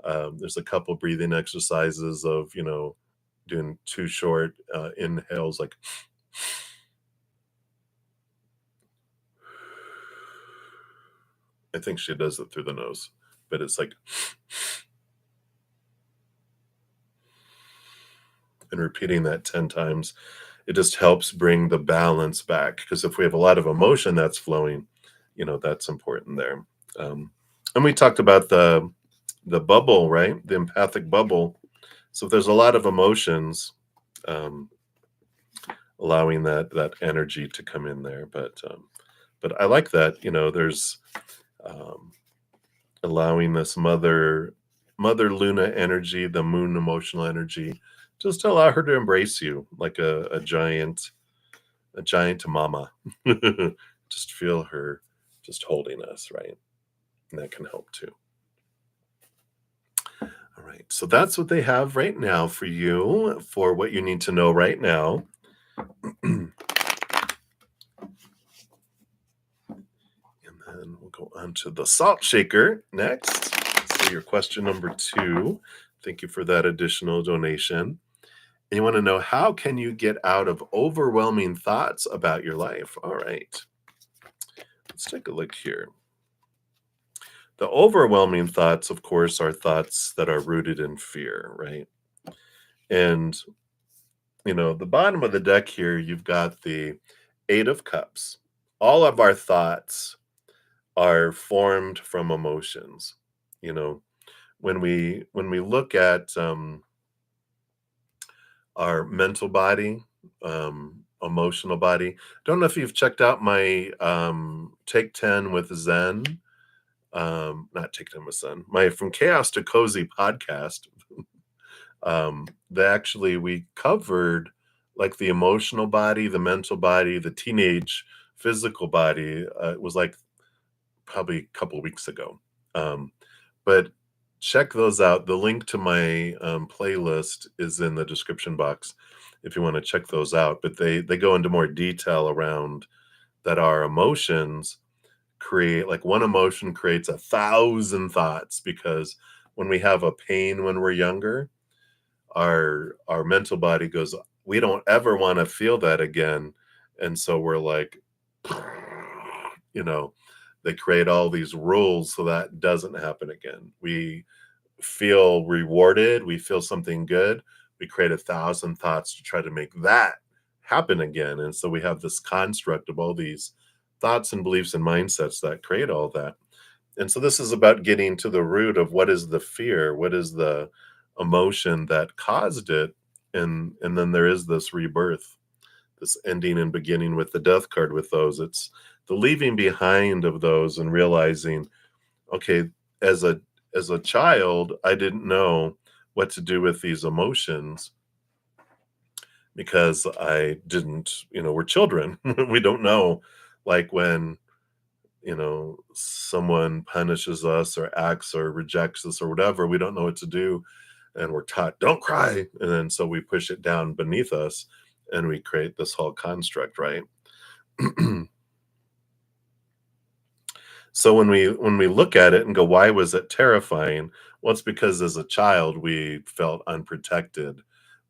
there's a couple breathing exercises of, doing 2 short inhales, like I think she does it through the nose, but it's like, and repeating that 10 times, it just helps bring the balance back. Because if we have a lot of emotion that's flowing, that's important there. Um, and we talked about the bubble, right? The empathic bubble. So if there's a lot of emotions, um, allowing that energy to come in there. But I like that. There's um, allowing this mother Luna energy, the moon emotional energy, just to allow her to embrace you like a giant mama. Just feel her just holding us, right? And that can help too. All right. So that's what they have right now for you for what you need to know right now. And then we'll go on to the salt shaker next. So your question number 2. Thank you for that additional donation. And you want to know, how can you get out of overwhelming thoughts about your life? All right. Let's take a look here. The overwhelming thoughts, of course, are thoughts that are rooted in fear, right? And, the bottom of the deck here, you've got the 8 of Cups. All of our thoughts are formed from emotions. You know, when we look at our mental body, emotional body. Don't know if you've checked out my Take 10 with Zen. Not Take 10 with Zen. My From Chaos to Cozy podcast. We covered like the emotional body, the mental body, the teenage physical body. It was like probably a couple weeks ago. But check those out. The link to my playlist is in the description box if you want to check those out. But they go into more detail around that our emotions. create, like, one emotion creates 1,000 thoughts, because when we have a pain when we're younger, our mental body goes, we don't ever want to feel that again. And so we're like, you know, they create all these rules so that doesn't happen again. We feel rewarded, we feel something good, we create 1,000 thoughts to try to make that happen again. And so we have this construct of all these thoughts and beliefs and mindsets that create all that. And so this is about getting to the root of what is the fear, what is the emotion that caused it, and then there is this rebirth, this ending and beginning with the death card with those. It's the leaving behind of those and realizing, okay, as a child, I didn't know what to do with these emotions because I didn't, we're children. We don't know, like, when someone punishes us or acts or rejects us or whatever, we don't know what to do. And we're taught, don't cry. And then so we push it down beneath us and we create this whole construct, right? So when we look at it and go, why was it terrifying? Well, it's because as a child, we felt unprotected.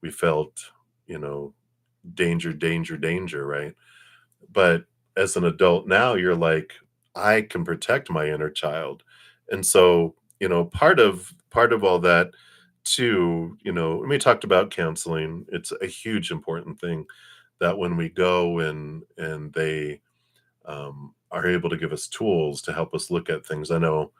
We felt, you know, danger, danger, danger, right? But as an adult now, you're like, I can protect my inner child. And so, part of all that too, when we talked about counseling, it's a huge important thing that when we go and they are able to give us tools to help us look at things. I know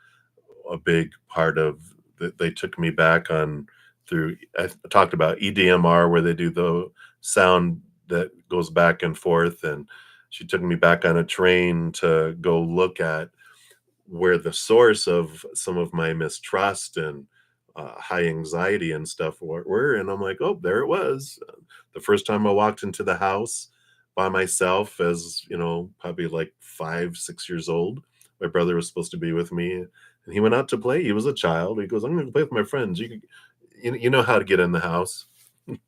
a big part of that they took me back on through, I talked about EDMR, where they do the sound that goes back and forth, and she took me back on a train to go look at where the source of some of my mistrust and high anxiety and stuff were. And I'm like, oh, there it was. The first time I walked into the house by myself, as probably like 5, 6 years old. My brother was supposed to be with me, and he went out to play. He was a child. He goes, I'm going to play with my friends. You know how to get in the house. And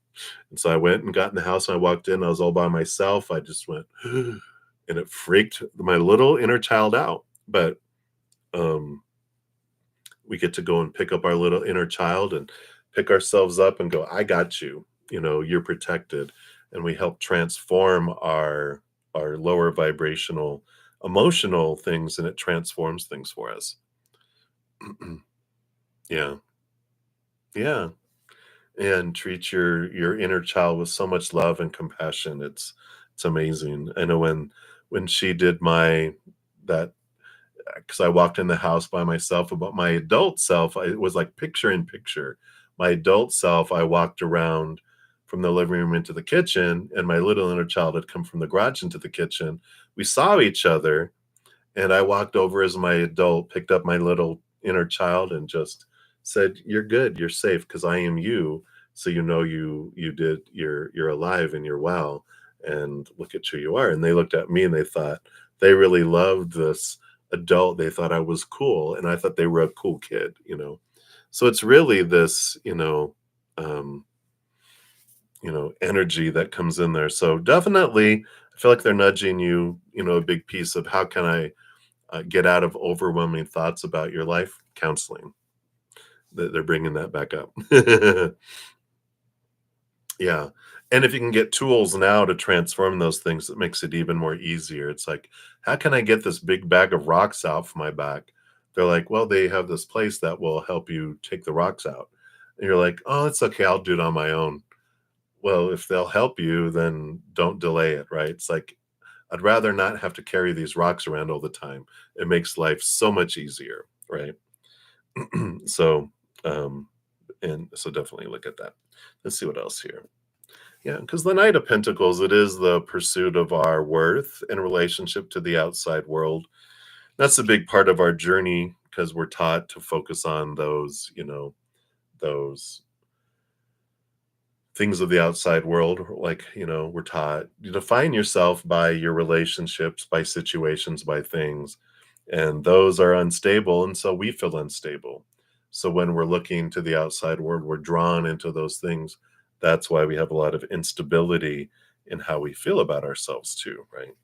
so I went and got in the house, and I walked in. I was all by myself. I just went, and it freaked my little inner child out. But um, we get to go and pick up our little inner child and pick ourselves up and go, I got you. You're protected. And we help transform our lower vibrational emotional things, and it transforms things for us. Yeah. Yeah. And treat your inner child with so much love and compassion. It's amazing. I know when she did my that, because I walked in the house by myself. About my adult self, it was like picture in picture. My adult self, I walked around from the living room into the kitchen, and my little inner child had come from the garage into the kitchen. We saw each other, and I walked over as my adult, picked up my little inner child, and just said, "You're good. You're safe because I am you. So you're alive and you're well, and look at who you are." And they looked at me and they thought they really loved this adult. They thought I was cool, and I thought they were a cool kid. So it's really this, um, energy that comes in there. So definitely, I feel like they're nudging you. A big piece of how can I get out of overwhelming thoughts about your life? Counseling. They're bringing that back up. Yeah. And if you can get tools now to transform those things, it makes it even more easier. It's like, how can I get this big bag of rocks out from my back? They're like, well, they have this place that will help you take the rocks out. And you're like, oh, it's okay. I'll do it on my own. Well, if they'll help you, then don't delay it, right? It's like, I'd rather not have to carry these rocks around all the time. It makes life so much easier, right? So, um, and so definitely look at that. Let's see what else here. Yeah, because the Knight of Pentacles, it is the pursuit of our worth in relationship to the outside world. That's a big part of our journey because we're taught to focus on those things of the outside world. Like, we're taught you define yourself by your relationships, by situations, by things. And those are unstable. And so we feel unstable. So when we're looking to the outside world, we're drawn into those things. That's why we have a lot of instability in how we feel about ourselves too, right?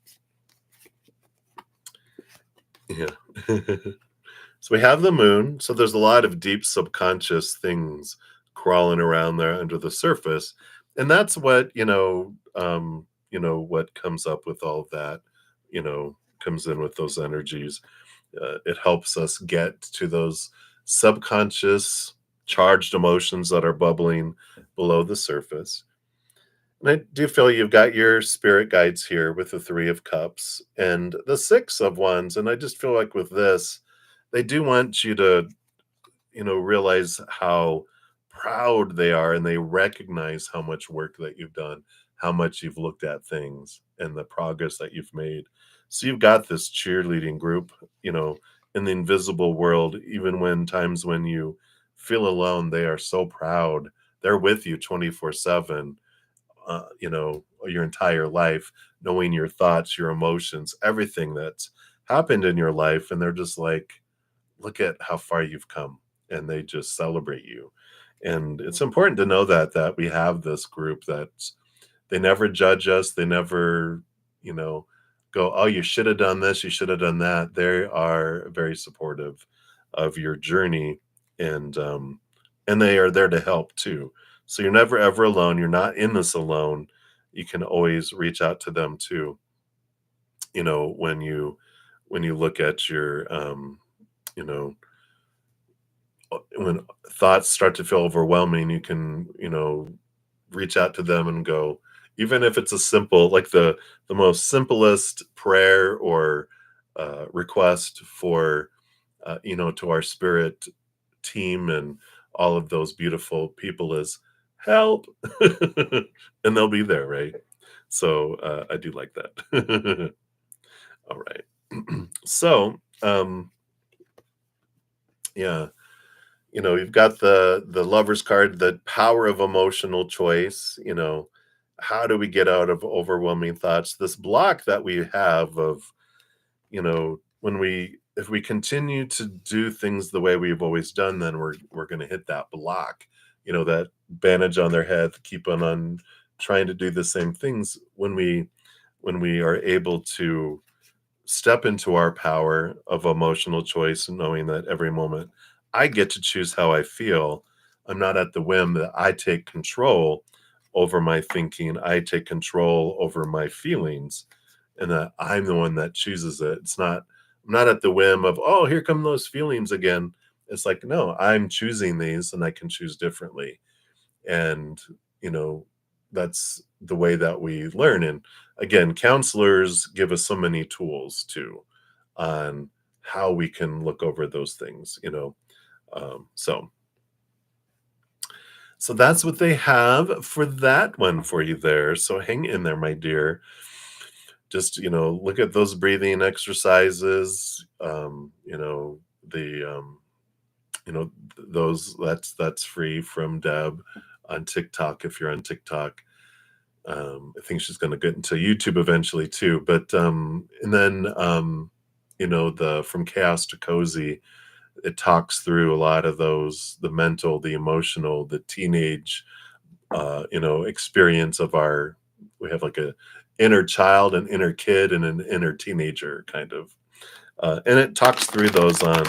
So we have the moon. So there's a lot of deep subconscious things crawling around there under the surface. And that's what, what comes up with all of that, comes in with those energies. It helps us get to those subconscious charged emotions that are bubbling below the surface. And I do feel you've got your spirit guides here with the Three of Cups and the Six of Wands. And I just feel like with this, they do want you to, realize how proud they are and they recognize how much work that you've done, how much you've looked at things and the progress that you've made. So you've got this cheerleading group, in the invisible world, even when times when you feel alone, they are so proud. They're with you 24/7, your entire life, knowing your thoughts, your emotions, everything that's happened in your life. And they're just like, look at how far you've come. And they just celebrate you. And it's important to know that we have this group that they never judge us. They never, you know, go, oh, you should have done this, you should have done that. They are very supportive of your journey, and they are there to help too. So you're never ever alone. You're not in this alone. You can always reach out to them too. When you look at your you know when thoughts start to feel overwhelming, you can, reach out to them and go, even if it's a simple, like the most simplest prayer or request for, to our spirit team and all of those beautiful people is help, and they'll be there, right? So I do like that. All right. So yeah, you've got the lover's card, the power of emotional choice. How do we get out of overwhelming thoughts, this block that we have of, when we if we continue to do things the way we've always done, then we're going to hit that block, that bandage on their head, keep on trying to do the same things. When we are able to step into our power of emotional choice, knowing that every moment I get to choose how I feel. I'm not at the whim, that I take control over my thinking, I take control over my feelings, and that I'm the one that chooses it. I'm not at the whim of, oh, here come those feelings again. It's like, no, I'm choosing these and I can choose differently. And you know that's the way that we learn. And again, counselors give us so many tools too on how we can look over those things. So that's what they have for that one for you there. So hang in there, my dear. Just, look at those breathing exercises. The those that's free from Deb on TikTok, if you're on TikTok. I think she's going to get into YouTube eventually too. But and then the From Chaos to Cozy, it talks through a lot of those, the mental, the emotional, the teenage experience of our. We have like a inner child, an inner kid, and an inner teenager kind of, and it talks through those on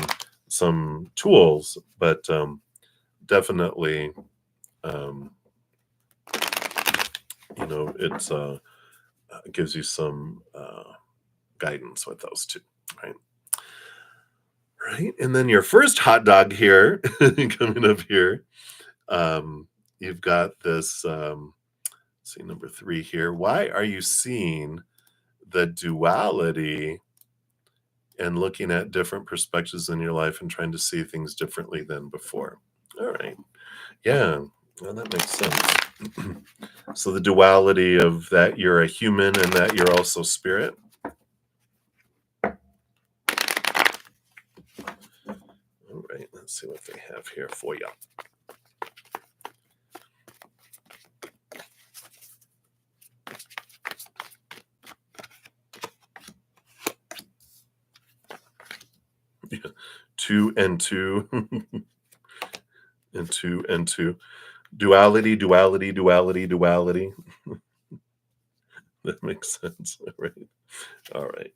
some tools, but definitely, um, it's gives you some guidance with those two, right? Right, and then your first hot dog here, coming up here, you've got this. See number 3 here. Why are you seeing the duality and looking at different perspectives in your life and trying to see things differently than before? All right. Yeah, well, that makes sense. So the duality of that you're a human and that you're also spirit. All right, let's see what they have here for you. Yeah. 2 and 2 and 2 and 2. Duality, duality, duality, duality. That makes sense. Right. All right.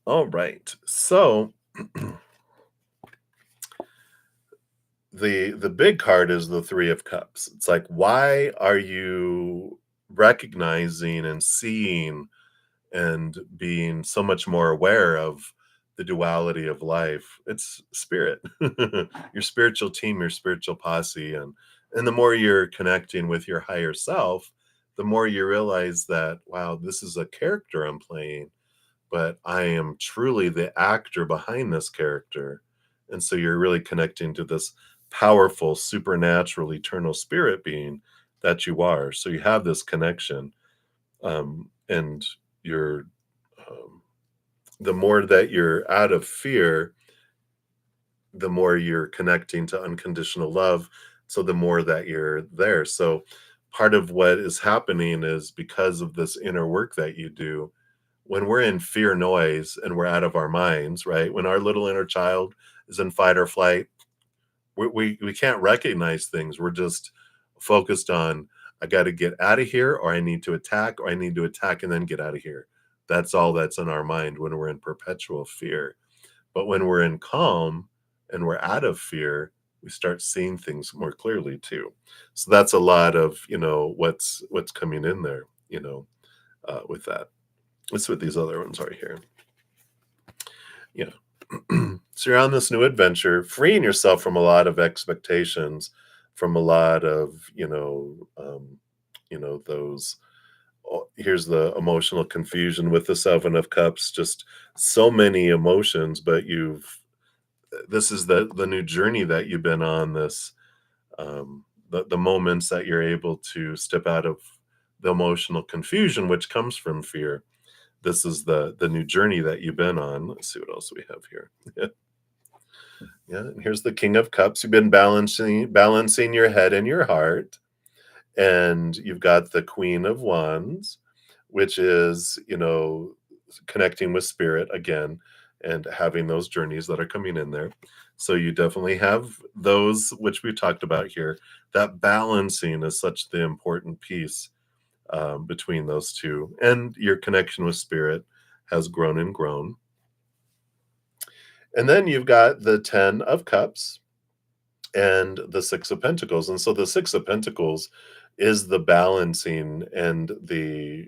All right. So the big card is the 3 of Cups. It's like, why are you recognizing and seeing and being so much more aware of the duality of life? It's spirit, your spiritual team, your spiritual posse, and the more you're connecting with your higher self, the more you realize that, wow, this is a character I'm playing, but I am truly the actor behind this character. And so you're really connecting to this powerful, supernatural, eternal spirit being that you are. So you have this connection, and you're um, the more that you're out of fear, the more you're connecting to unconditional love. So the more that you're there. So part of what is happening is because of this inner work that you do, when we're in fear noise and we're out of our minds, right? When our little inner child is in fight or flight, we can't recognize things. We're just focused on, I got to get out of here, or I need to attack, or I need to attack and then get out of here. That's all that's in our mind when we're in perpetual fear. But when we're in calm and we're out of fear, we start seeing things more clearly too. So that's a lot of, what's coming in there, with that. That's what these other ones are here. Yeah. So you're on this new adventure, freeing yourself from a lot of expectations, from a lot of, those. Oh, here's the emotional confusion with the 7 of Cups. Just so many emotions, but this is the new journey that you've been on. This the moments that you're able to step out of the emotional confusion, which comes from fear. This is the new journey that you've been on. Let's see what else we have here. Yeah, and here's the King of Cups. You've been balancing your head and your heart, and you've got the Queen of Wands, which is, connecting with spirit again and having those journeys that are coming in there. So you definitely have those, which we talked about here. That balancing is such the important piece, between those two, and your connection with spirit has grown and grown. And then you've got the 10 of Cups and the 6 of Pentacles. And so the 6 of Pentacles is the balancing and the,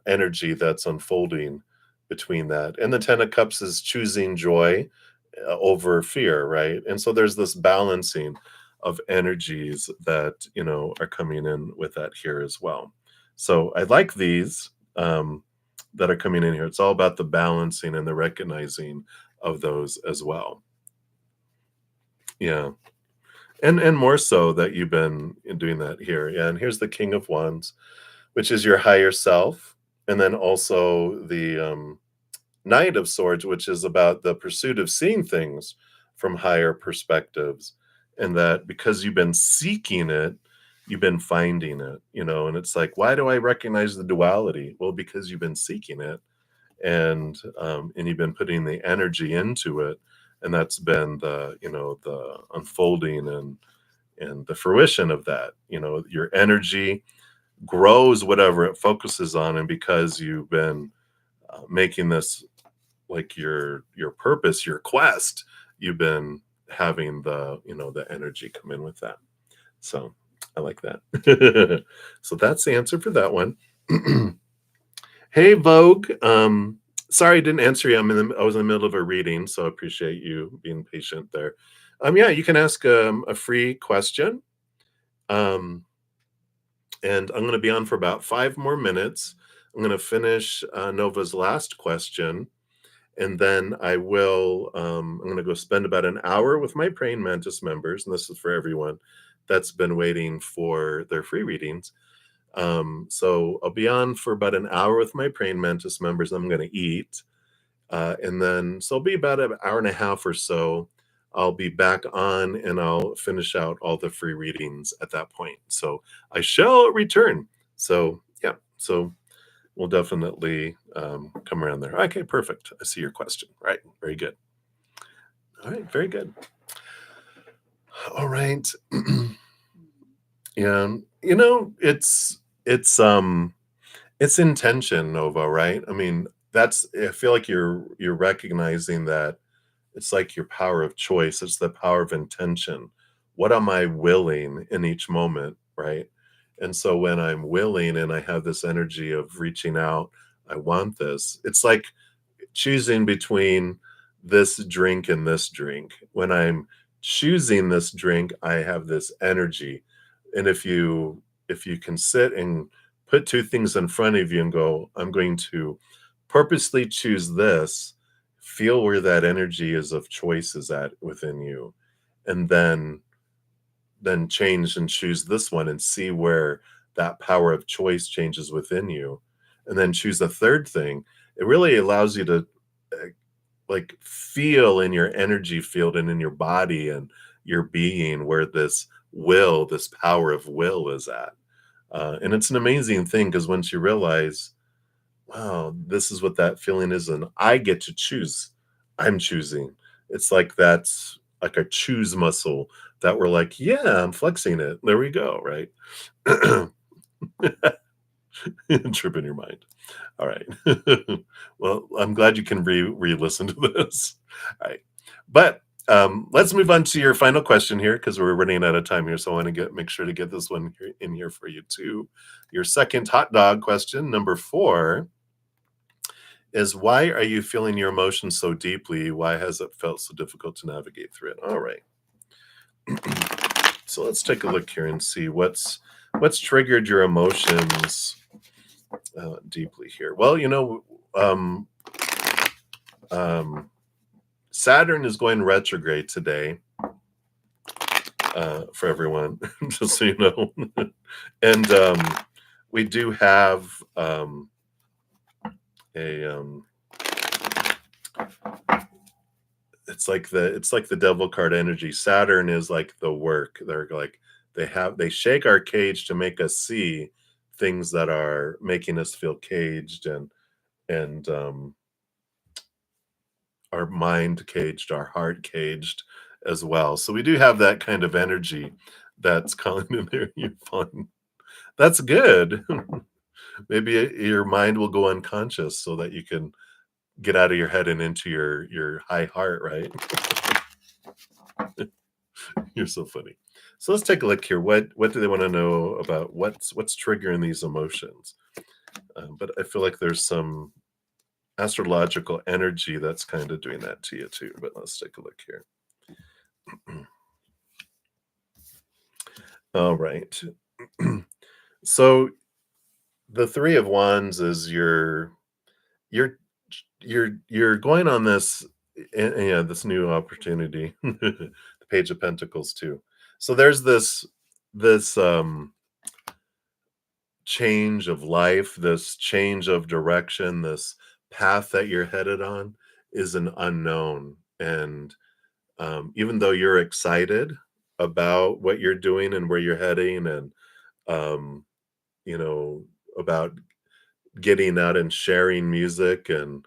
energy that's unfolding between that. And the 10 of Cups is choosing joy over fear, right? And so there's this balancing of energies that, are coming in with that here as well. So I like these, that are coming in here. It's all about the balancing and the recognizing of those as well. Yeah. And more so that you've been doing that here. Yeah, and here's the King of Wands, which is your higher self, and then also the Knight of Swords, which is about the pursuit of seeing things from higher perspectives, and that because you've been seeking it, you've been finding it, and it's like, why do I recognize the duality? Well, because you've been seeking it, and you've been putting the energy into it, and that's been the unfolding and the fruition of that. Your energy grows whatever it focuses on, and because you've been making this like your purpose, your quest, you've been having the energy come in with that. So I like that. So that's the answer for that one. Hey, Vogue. Sorry I didn't answer you. I was in the middle of a reading, so I appreciate you being patient there. Yeah, you can ask a free question. Um, and I'm going to be on for about 5 more minutes. I'm going to finish Nova's last question, and then I'm going to go spend about an hour with my Praying Mantis members, and this is for everyone that's been waiting for their free readings. So I'll be on for about an hour with my Praying Mantis members. I'm going to eat. And then, so it'll be about an hour and a half or so. I'll be back on and I'll finish out all the free readings at that point. So I shall return. So, yeah. So we'll definitely come around there. Okay, perfect. I see your question. Right. Very good. All right. Very good. All right. Yeah. It's It's intention, Nova, right? I mean, that's I feel like you're recognizing that it's like your power of choice, it's the power of intention. What am I willing in each moment, right? And so when I'm willing and I have this energy of reaching out, I want this. It's like choosing between this drink and this drink. When I'm choosing this drink, I have this energy. And if you can sit and put two things in front of you and go, I'm going to purposely choose this, feel where that energy is of choice is at within you, and then change and choose this one and see where that power of choice changes within you, and then choose a third thing. It really allows you to uh, like feel in your energy field and in your body and your being where this power of will is at. And it's an amazing thing because once you realize, wow, this is what that feeling is, and I get to choose. I'm choosing. It's like that's like a choose muscle that we're like, yeah, I'm flexing it. There we go, right? Trip in your mind. All right. Well, I'm glad you can re-listen to this. All right. But let's move on to your final question here because we're running out of time here. So I want to make sure to get this one in here for you too. Your second hot dog question, number 4, is why are you feeling your emotions so deeply? Why has it felt so difficult to navigate through it? All right. So let's take a look here and see what's triggered your emotions deeply here. Well, um, um, Saturn is going retrograde today for everyone, just so you know. And we do have a it's like the devil card energy. Saturn is like the work. They're like they shake our cage to make us see things that are making us feel caged and our mind caged, our heart caged as well. So we do have that kind of energy that's calling in there. You fun. That's good. Maybe your mind will go unconscious so that you can get out of your head and into your high heart, right? You're so funny. So let's take a look here. What do they want to know about what's triggering these emotions? But I feel like there's some astrological energy that's kind of doing that to you too. But let's take a look here. All right. So the 3 of Wands is you're you're going on this this new opportunity. The Page of Pentacles too. So there's this change of life, this change of direction, this path that you're headed on is an unknown. And even though you're excited about what you're doing and where you're heading and um, you know about getting out and sharing music and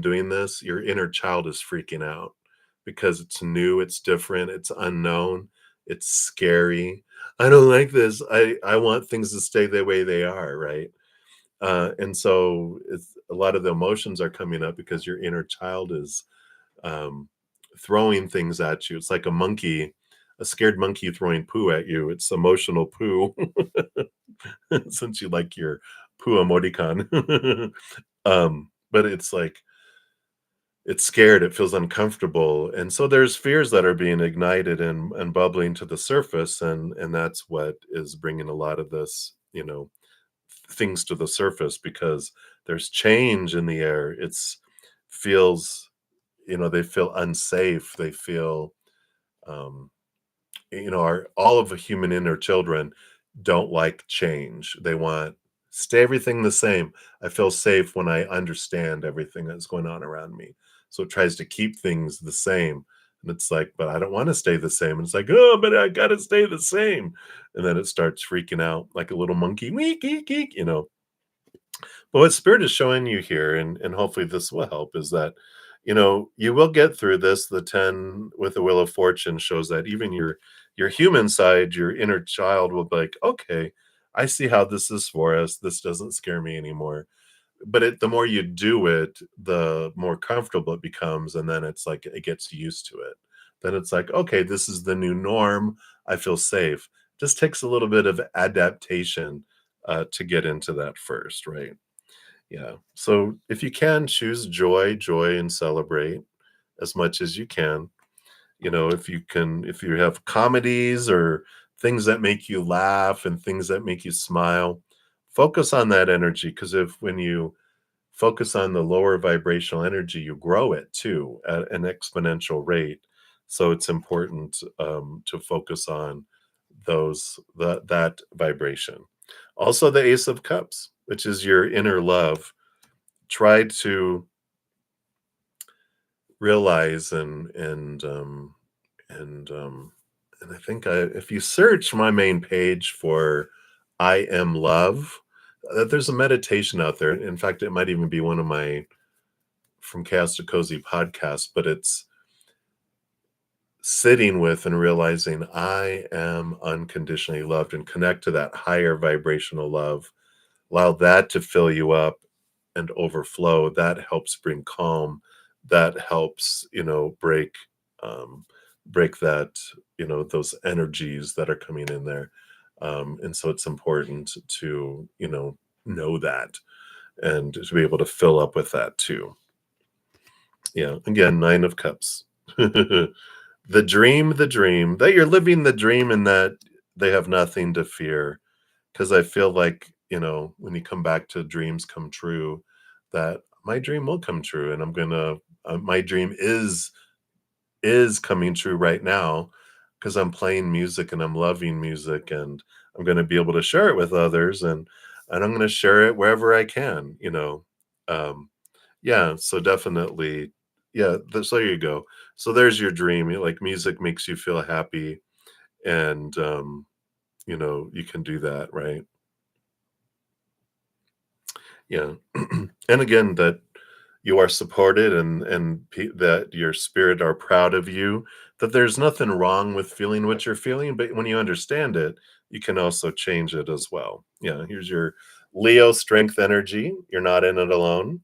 doing this, your inner child is freaking out because it's new, it's different, it's unknown, it's scary. I don't like this. I want things to stay the way they are, right? And so it's a lot of the emotions are coming up because your inner child is um, throwing things at you. It's like a scared monkey throwing poo at you. It's emotional poo, since you like your poo emoticon. But it's like it's scared, it feels uncomfortable, and so there's fears that are being ignited and bubbling to the surface, and that's what is bringing a lot of this, things to the surface because there's change in the air. It's feels, they feel unsafe. They feel, um, our all of the human inner children don't like change. They want stay everything the same. I feel safe when I understand everything that's going on around me. So it tries to keep things the same. And it's like, but I don't want to stay the same. And it's like, oh, but I gotta stay the same. And then it starts freaking out like a little monkey, week, geek, geek. But what spirit is showing you here, and hopefully this will help, is that you will get through this. The 10 with the Wheel of Fortune shows that even your human side, your inner child will be like, okay, I see how this is for us. This doesn't scare me anymore. But the more you do it, the more comfortable it becomes, and then it's like it gets used to it. Then it's like, okay, this is the new norm. I feel safe. Just takes a little bit of adaptation to get into that first, right? Yeah. So if you can choose joy, and celebrate as much as you can. If you can, if you have comedies or things that make you laugh and things that make you smile, focus on that energy. Because if when you focus on the lower vibrational energy, you grow it too at an exponential rate. So it's important to focus on that vibration. Also, the Ace of Cups, which is your inner love. Try to realize and I think if you search my main page for "I am love," there's a meditation out there. In fact, it might even be one of my From Chaos to Cozy podcasts, but it's sitting with and realizing I am unconditionally loved and connect to that higher vibrational love. Allow that to fill you up and overflow. That helps bring calm. That helps, um, break that, those energies that are coming in there. And so it's important to, know that and to be able to fill up with that too. Yeah. Again, Nine of Cups. The dream that you're living the dream and that they have nothing to fear. Because I feel like, when you come back to dreams come true, that my dream will come true, and my dream is coming true right now because I'm playing music and I'm loving music, and I'm gonna be able to share it with others, and I'm gonna share it wherever I can. Yeah, so definitely, yeah, so there you go. So there's your dream. Like, music makes you feel happy, and you can do that, right? Yeah. And again, that you are supported, and that your spirit are proud of you, that there's nothing wrong with feeling what you're feeling, but when you understand it, you can also change it as well. Yeah, here's your Leo strength energy. You're not in it alone.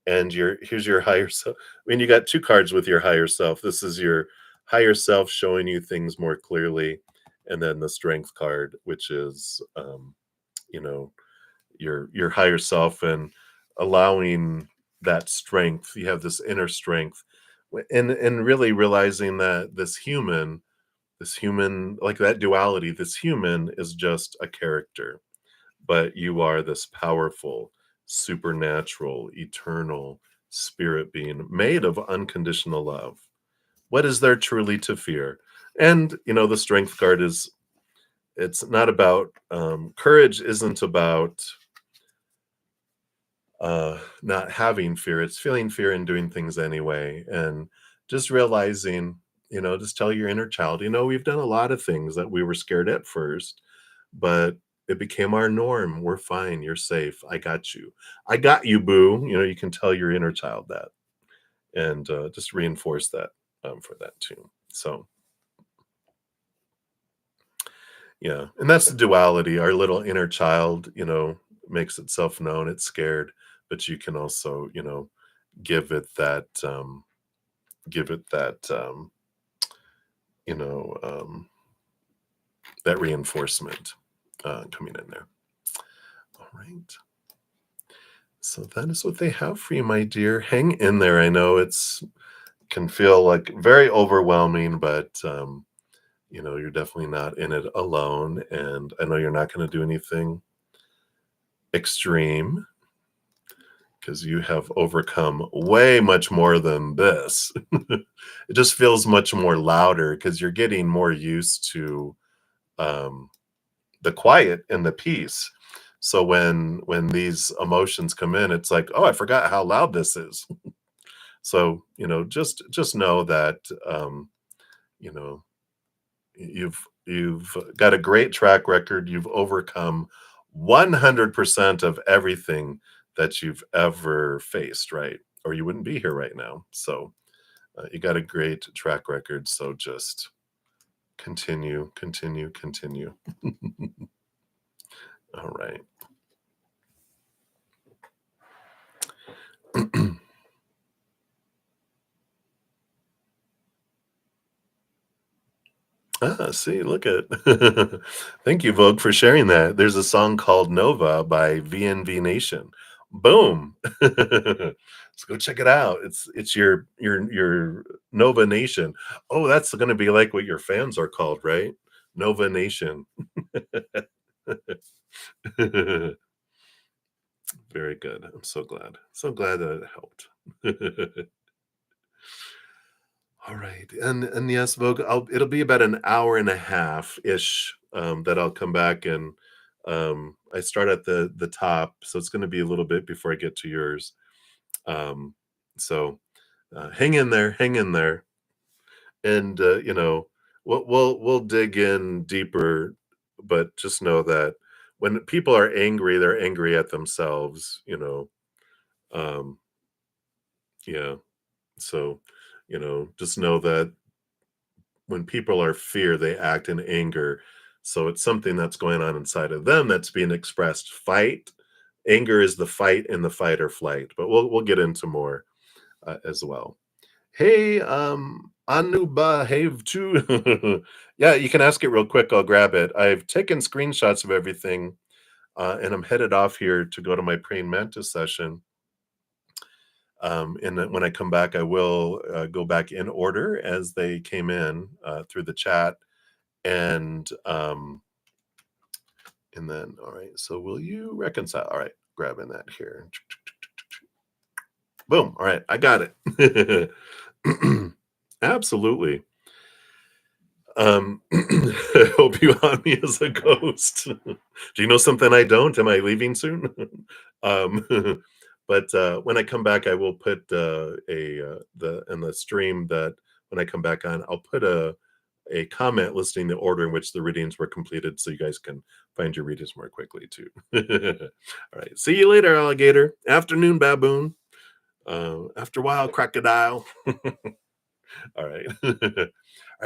And here's your higher self. I mean, you got two cards with your higher self. This is your higher self showing you things more clearly, and then the strength card, which is you know your higher self, and allowing that strength. You have this inner strength, and really realizing that this human, like that duality, this human is just a character, but you are this powerful, supernatural, eternal spirit being made of unconditional love. What is there truly to fear? And the strength card is, it's not about courage, isn't about not having fear. It's feeling fear and doing things anyway. And just realizing, just tell your inner child, we've done a lot of things that we were scared at first, but it became our norm. We're fine. You're safe. I got you. I got you, boo. You can tell your inner child that, and just reinforce that for that too. So, yeah. And that's the duality. Our little inner child, makes itself known. It's scared, but you can also, give it that give it that you know that reinforcement coming in there. All right, so that is what they have for you, my dear. Hang in there. I know it's can feel like very overwhelming, but you're definitely not in it alone, and I know you're not going to do anything extreme because you have overcome way much more than this. It just feels much more louder because you're getting more used to um, the quiet and the peace. So when these emotions come in, it's like, oh, I forgot how loud this is. So just know that you know you've got a great track record. You've overcome 100% of everything that you've ever faced, right? Or you wouldn't be here right now. So you got a great track record. So just continue, continue, continue. All right. See, look at thank you, Vogue, for sharing that. There's a song called Nova by VNV Nation. Boom. Let's go check it out. It's your Nova Nation. Oh, that's gonna be like what your fans are called, right? Nova Nation. Very good. I'm so glad. So glad that it helped. All right, and yes, Vogue, it'll be about an hour and a half ish that I'll come back and I start at the top, so it's going to be a little bit before I get to yours. Um, so hang in there, and we'll dig in deeper, but just know that when people are angry, they're angry at themselves. Um, yeah. So just know that when people are fear, they act in anger. So it's something that's going on inside of them that's being expressed. Fight, anger is the fight in the fight or flight. But we'll get into more as well. Hey, Anuba, have too. Yeah, you can ask it real quick. I'll grab it. I've taken screenshots of everything, and I'm headed off here to go to my praying mantis session. And then when I come back, I will go back in order as they came in through the chat and and then all right, so will you reconcile? All right, grabbing that here. Boom. All right, I got it. Absolutely. I hope you haunt me as a ghost. Do you know something I don't? Am I leaving soon? um but when I come back, I will put a the in the stream that when I come back on, I'll put a comment listing the order in which the readings were completed so you guys can find your readings more quickly too. All right. See you later, alligator. Afternoon, baboon. After a while, crocodile. All right. All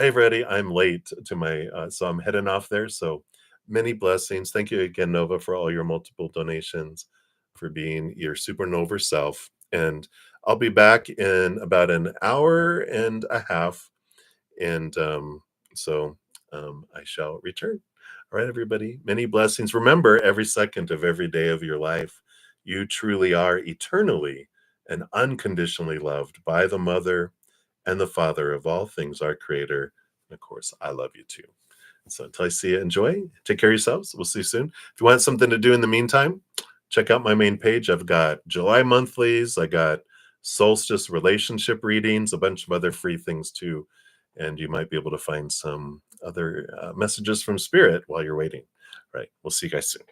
right, everybody. I'm late to my, so I'm heading off there. So many blessings. Thank you again, Nova, for all your multiple donations, for being your supernova self. And I'll be back in about an hour and a half and I shall return. All right, everybody, many blessings. Remember, every second of every day of your life, you truly are eternally and unconditionally loved by the Mother and the Father of all things, our Creator. And of course, I love you too. So until I see you, enjoy. Take care of yourselves. We'll see you soon. If you want something to do in the meantime, check out my main page. I've got July monthlies, I got solstice relationship readings, a bunch of other free things too. And you might be able to find some other messages from Spirit while you're waiting. All right. We'll see you guys soon.